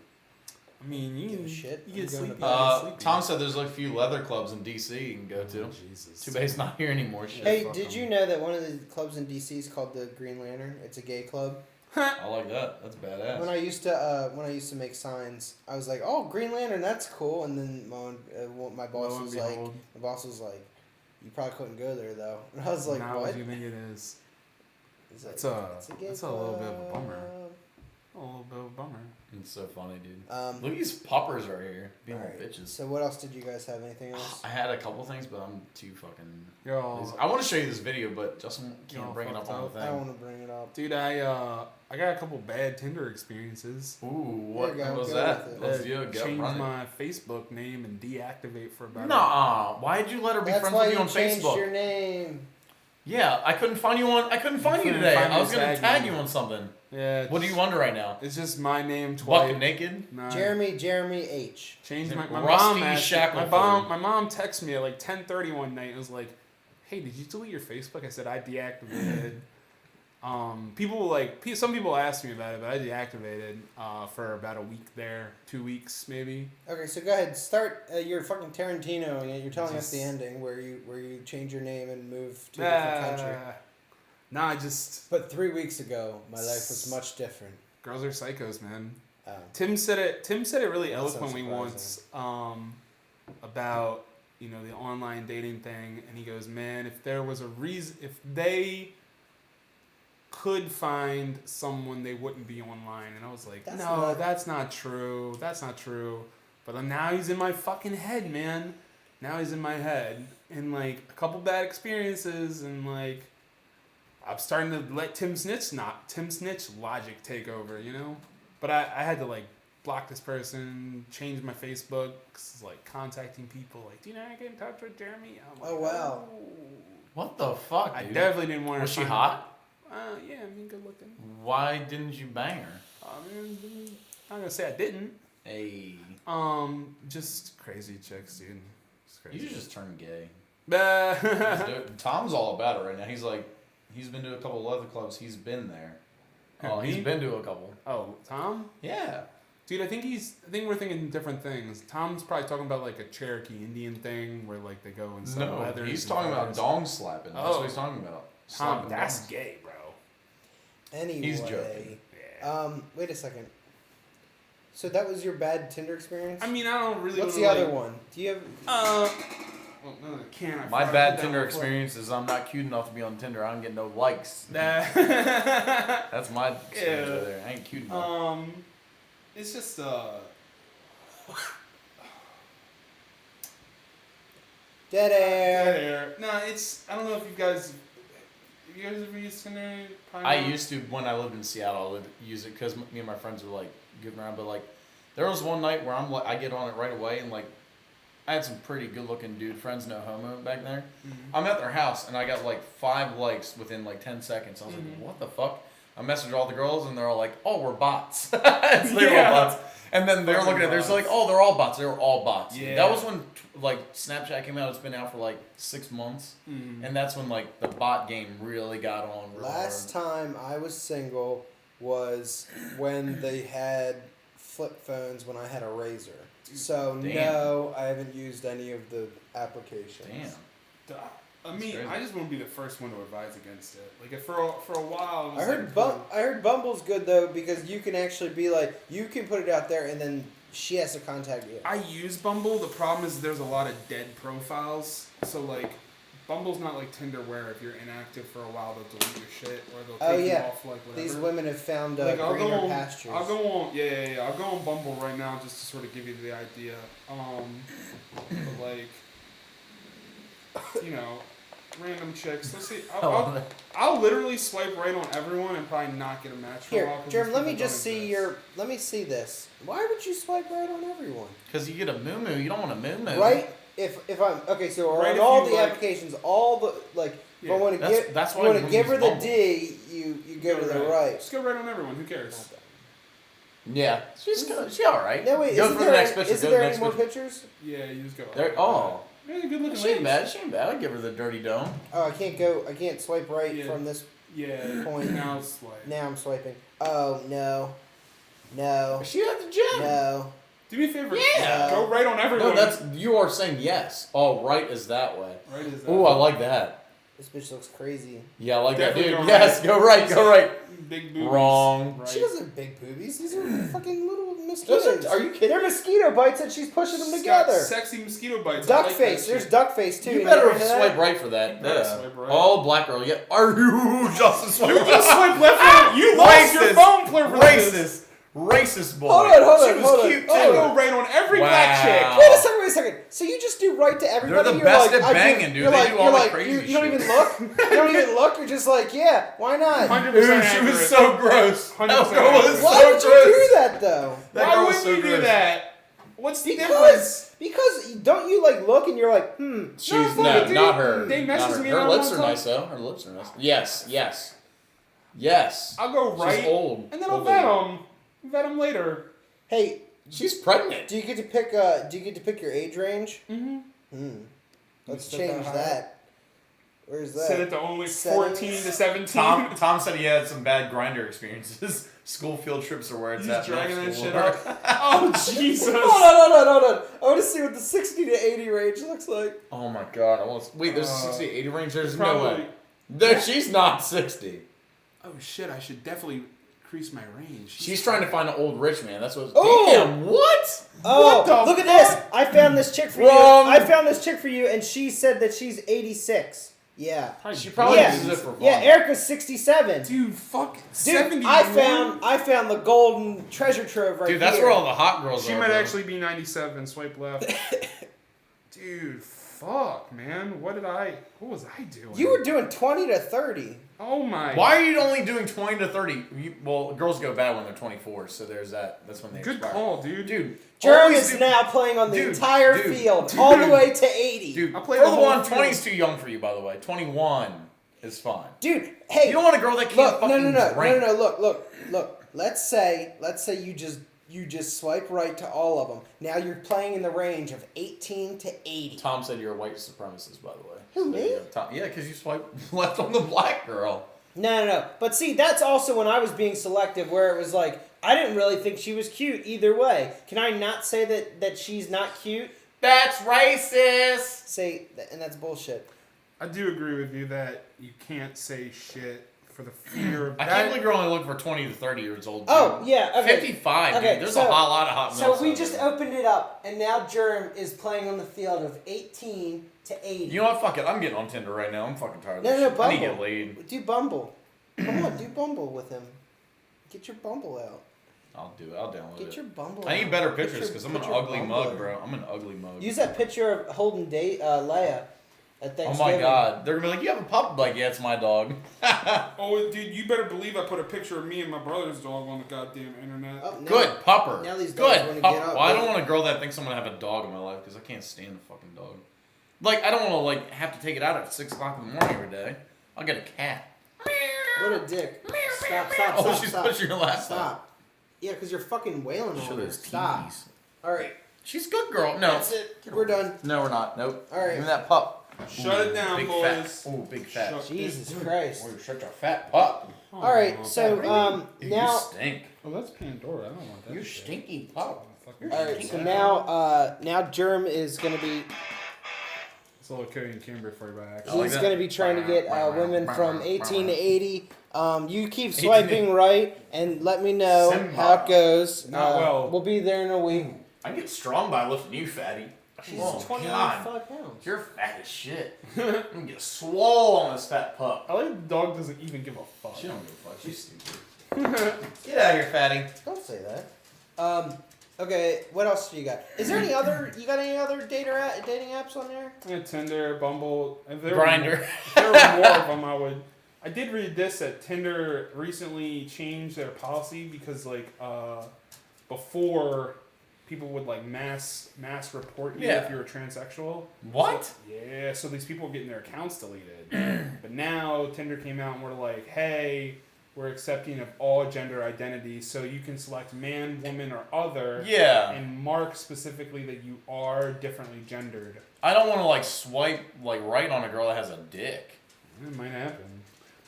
I mean, you Give a can shit. You I'm get going to sleepy. bed. Tom said there's like a few leather clubs in DC you can go to. Jesus. Too bad he's not here anymore. Shit. Hey, fuck did 'em. you know that one of the clubs in DC is called the Green Lantern? It's a gay club. I like that. That's When badass. I used to make signs, I was like, "Oh, Green Lantern, that's cool." And then my boss Lo and was like, behold. "You probably couldn't go there though." And I was like, Not "What?" what you think it is. He's like, That's a- "It's gay that's a little bit of a club." bummer. A little bit of a bummer. It's so funny, dude. Um, Look at these poppers right here. Being alright, little bitches. So what else did you guys have? Anything else? I had a couple things, but I'm too fucking. You're all... I want to show you this video, but Justin You're all can't bring it up fucked on up. the I don't thing. want to bring it up. Dude, I got a couple bad Tinder experiences. Ooh, what There you go, was go that? with it. Let's do it. Go Change run it. my Facebook name and deactivate for about Nah, why'd you let her be That's friends why with you you on changed Facebook? your name. Yeah, I couldn't find you on. I couldn't find you couldn't today. find I me was gonna tag tag me. you on something. Yeah. What are you under right now? It's just my name Buck twice. naked. Nah. Jeremy H. Changed my Rusty mom. Asked, Shackelford. my mom texted me at like 10:30 one night and was like, "Hey, did you delete your Facebook?" I said I deactivated. Some people asked me about it, but I deactivated for about a week there, 2 weeks maybe. Okay, so go ahead. Start. You're fucking Tarantino, and you're telling us the Just- ending where you change your name and move to a different country. Nah, I just But 3 weeks ago, my life was much different. girls are psychos, man. Oh. Tim said it really That sounds eloquently surprising. once about the online dating thing, and he goes, "Man, if there was a reason, if they could find someone, they wouldn't be online." And I was like, That's "No, not- that's not true. That's not true." But now he's in my fucking head, man. Now he's in my head, and like a couple bad experiences, and like I'm starting to let Tim Snitch logic take over, But I had to like block this person, change my Facebook, 'cause, like contacting people, like, "Do you know how to get in touch with Jeremy?" I'm like, Oh, wow. What the fuck, I dude? definitely didn't want to. Was she hot? Yeah, I mean, good looking. Why didn't you bang her? I'm not gonna say I didn't. Hey, Just crazy chicks, dude. Just you crazy. should just turn gay. Bah. Tom's all about it right now. He's like, he's been to a couple leather clubs. He's been there. Oh, Me? he's been to a couple. Oh, Tom? Yeah. Dude, I think we're thinking different things. Tom's probably talking about like a Cherokee Indian thing where like they go and sell No, leathers. he's and talking about feathers. dong slapping. That's Oh. what he's talking about. Tom, Slapping that's dongs. gay, bro. Anyway. He's joking. Yeah. Wait a second. So that was your bad Tinder experience? I mean, I don't really. What's wanna, the other like, one? Do you have? Well, no, I can't. I My forgot to bad put Tinder down before. experience is I'm not cute enough to be on Tinder. I don't get no likes. Nah. That's my experience Yeah. right there. I ain't cute enough. It's just Dead air. There. No, it's. I don't know if you guys. You guys ever used Tinder? Probably I not. used to when I lived in Seattle. I would use it because me and my friends were like goofing around. But like, there was one night where I'm like, I get on it right away, and like, I had some pretty good looking dude friends, no homo, back there. Mm-hmm. I'm at their house and I got like 5 likes within like 10 seconds. I was like, what the fuck? I messaged all the girls and they're all like, oh, we're bots. They're all bots. And then they're looking at it, they're just like, oh, they're all bots. They were all bots. Yeah. That was when like Snapchat came out. It's been out for like 6 months. Mm-hmm. And that's when like the bot game really got on real Last hard. time I was single was when they had flip phones when I had a Razor. So Damn. no, I haven't used any of the applications. Damn. I mean, crazy. I just want to be the first one to advise against it. Like, if for a while, it was I heard like, I heard Bumble's good though because you can actually be like you can put it out there and then she has to contact you. I use Bumble. The problem is there's a lot of dead profiles. So like, Bumble's not like Tinder where if you're inactive for a while they'll delete your shit or they'll take you off like whatever. These women have found Like, I'll go greener on. pastures. I'll go on. Yeah. I'll go on Bumble right now just to sort of give you the idea. But like, you know, random chicks. Let's see. I'll literally swipe right on everyone and probably not get a match for a Here, while. 'cause Jerem, these let me people just don't see exist. let me see this. Why would you swipe right on everyone? Because you get a moo-moo. You don't want a moo-moo. Right? If I'm okay, so Right, on if all you, the like- applications, all the like if I Yeah, want to that's- give that's you why want to we give her use the Bumble. D, you go to the right. Just go right on everyone. Who cares? Yeah. She all right. No wait, Go isn't for there, the next picture. isn't Go to there the any next more picture. pictures? Yeah, you just go. There, oh. Yeah, good looking She ain't ladies. bad. She ain't bad. I'd give her the dirty dome. Oh, I can't swipe right Yeah. from this. Yeah. Point. Now it's like. Now I'm swiping. Oh no, She at the gym. no. Do me a favor. Yeah. Go right on everyone. No, you are saying yes. Oh, right is that way. right. Is that? Ooh, I like that. This bitch looks crazy. Yeah, I like that, Definitely dude. go Yes, right. go right, go right. Big boobies. Wrong. Right. She doesn't have big boobies. These are fucking little Those mosquitoes. are you kidding? They're mosquito bites and she's pushing them It's got together. Sexy mosquito bites. I Duck like face. that There's shit. duck face too. You better never into that? swipe right for that. better Yeah. swipe right. Oh, black girl. Yeah. Are you Justin swipe You right? just swipe left on. You lost your Racist. phone privileges. Racist. Racist boy. Hold on, hold She on, was hold on. cute Oh, I too. go right on every Wow. black chick. Wait a second. So you just do right to everybody? the You're best like, at I do- banging, dude. You're They like, do all you're the like, crazy you don't shit. even look. You don't even look. You're just like, yeah, why not? 100% Ooh, she accurate. was so gross. 100% That girl was Why so would you gross. do that though? That Why girl was would so you do gross. that? What's the difference? Because don't you like look and you're like, She's fucking no, dude. not her. They Not messaged her. me Her and I lips wanna are talk. nice though. Her lips are nice. Yes, yes, yes. I'll go right, She's old. and then I'll Old vet lady. them. Vet them later. hey, She's pregnant. do you get to pick? Do you get to pick your age range? Mm-hmm. Let's set change that high. that. Where's that? Set it to only Seven. 14 to 17. Tom said he had some bad grinder experiences. School field trips are where it's He's at. dragging that School. shit up. Oh, Jesus. Hold on. I want to see what the 60 to 80 range looks like. Oh my god! I want. Wait, there's a 60, 80 range. There's no Probably. way. There, she's not 60. Oh, shit. I should definitely increase my range. She's trying to find an old rich man. That's what. Oh! Damn! What? Oh, What the look at this! fuck? I found this chick for Wrong. you. I found this chick for you, and she said that she's 86. Yeah. She probably Yeah. uses it for fun. Yeah, Erica's 67. Dude, fuck. Dude, 70. I found the golden treasure trove right Dude, that's here. where all the hot girls She are. might bro. actually be 97. Swipe left. Dude, fuck, man. What was I doing? You were doing 20 to 30. Oh my. Why are you only doing 20 to 30? Well, girls go bad when they're 24, so there's that. That's when they Good expire. call, dude. Dude, Jeremy always is do- now playing on the Dude, entire dude, field, all the dude. way to 80. Dude, I played for the the whole one, field. 20 is too young for you, by the way. 21 is fine. Dude, hey, You don't want a girl that can't look, fucking drink. no, look. Let's say you just swipe right to all of them. Now you're playing in the range of 18 to 80. Tom said you're a white supremacist, by the way. Who, me? Yeah, Tom, yeah, because you swipe left on the black girl. No. But see, that's also when I was being selective, where it was like I didn't really think she was cute either way. Can I not say that she's not cute? That's racist. Say, and that's bullshit. I do agree with you that you can't say shit for the fear of I can't believe you're only looking for 20 to 30 years old. Dude. Oh yeah, okay. 55, Okay, dude. There's so- a lot of hot So milfs we out just there. opened it up, and now Germ is playing on the field of 18 to 80. You know what? Fuck it. I'm getting on Tinder right now. I'm fucking tired of No, this no, shit. I need to get Bumble. laid. Do Bumble. Come on, do Bumble with him. Get your Bumble out. I'll do it. I'll download Get it. your Bumble I need out. better Put pictures your- because I'm put an your ugly Bumble mug, out. bro. I'm an ugly mug. Use that picture of holding Leia, at Oh Thanksgiving. my god. They're gonna be like, you have a pup? I'm like, yeah, it's my dog. Oh, dude, you better believe I put a picture of me and my brother's dog on the goddamn internet. Oh, now- Good pupper. Now these dogs Good wanna pupper. get up, Well, I don't man. want a girl that thinks I'm gonna have a dog in my life because I can't stand a fucking dog. Like, I don't want to like have to take it out at 6 o'clock in the morning every day. I'll get a cat. What a dick. Stop, Oh, she's pushing her laptop. Stop. Yeah, because you're fucking wailing Show on her. those Stop. TVs. Alright, She's a good girl. No. that's it. We're done. No, we're not. Nope. All right. Give me that pup. Shut it down, big boys. Fat. Ooh, big fat. Shut- Jesus Christ. Oh, you're such a fat pup. Alright, so You now stink. Oh, that's Pandora. I don't want that. You shit. stinky pup. alright, so now Germ is gonna be It's a little Cody and Kimber for you by I accident. like he's that. gonna be trying to get women from 18 to 80. You keep swiping right and let me know Simba. how it goes. Not well. We'll be there in a week. I get strong by lifting you, fatty. She's Oh, 25 God. pounds. You're fat as shit. I'm gonna get swole on this fat pup. I like the dog doesn't even give a fuck. She don't give a fuck. She's stupid. Get out of here, fatty. Don't say that. Okay, what else do you got? Is there any other? You got any other dating apps on there? Yeah, Tinder, Bumble, if there Grindr. Were, if there were more of them, I would. I did read this that Tinder recently changed their policy because before people would like mass report you Yeah. if you were transsexual. What? So, yeah, so these people were getting their accounts deleted. But now Tinder came out and we're like, hey, we're accepting of all gender identities, so you can select man, woman, or other. Yeah. And mark specifically that you are differently gendered. I don't want to like swipe like right on a girl that has a dick. It might happen.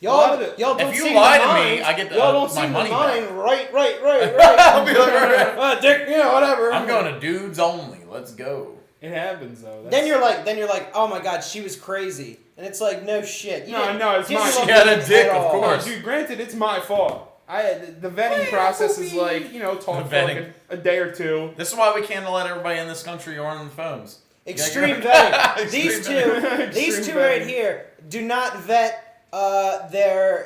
Y'all If don't you seem lie to to me, mind. I get the- y'all don't my seem money to back. mind. Right. I'll be like, Dick, whatever. I'm going to dudes only. Let's go. It happens though. Then you're like, oh my god, she was crazy, and it's like, no shit. You No, didn't- no, it's didn't mine. love She had me a dick, at of all. course. dude. Granted, it's my fault. The vetting process is like talk for like vetting. a day or two. This is why we can't let everybody in this country or on the phones. Extreme Yeah, vetting. These Extreme two right vetting. here do not vet their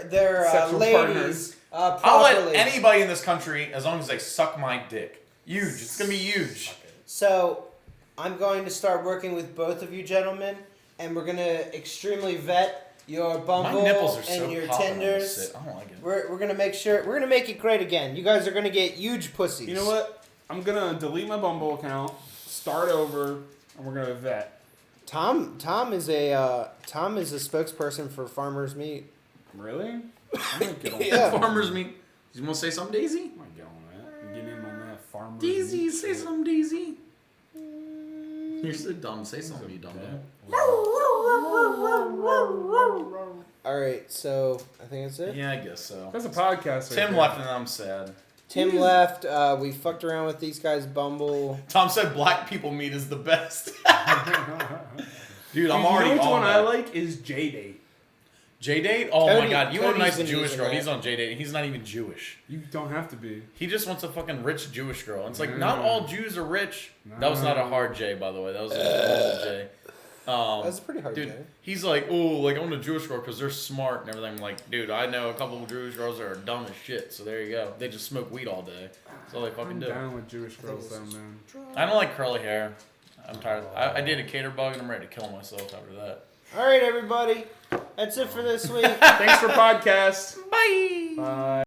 Sexual ladies partners. I'll properly. let anybody in this country as long as they suck my dick. Huge. It's gonna be huge. So, I'm going to start working with both of you gentlemen, and we're gonna extremely vet your My Bumble nipples are and so your popping on this Tinders. shit. I don't like it. We're gonna make sure we're gonna make it great again. You guys are gonna get huge pussies. You know what? I'm gonna delete my Bumble account, start over, and we're gonna vet. Tom is a spokesperson for Farmers Meat. Really? I might get on Yeah. Farmers meat. You want to say something, Daisy? I might get on that. Get in on that farmer. Daisy, say something, Daisy. You're so dumb. Say something, you dumb dumb. All right, so I think that's it. Yeah, I guess so. That's a podcast. Tim left and I'm sad. Tim left. We fucked around with these guys. Bumble. Tom said black people meat is the best. Dude, I'm You already know which on one that. I like is J-Date. J-Date? Oh my Cody- god, you want a Cody's nice been Jewish using girl. that. He's on J-Date. He's not even Jewish. You don't have to be. He just wants a fucking rich Jewish girl. It's like, No. not all Jews are rich. That was not a hard J, by the way. That was a normal J. That's a pretty hard Dude, J. he's like, oh, like, I want a Jewish girl because they're smart and everything. I'm like, dude, I know a couple of Jewish girls that are dumb as shit, so there you go. They just smoke weed all day. That's all they fucking I'm do. down with Jewish girls though, man. I don't like curly hair. I'm tired. I did a cater bug and I'm ready to kill myself after that. All right, everybody. That's it for this week. Thanks for podcast. Bye! Bye.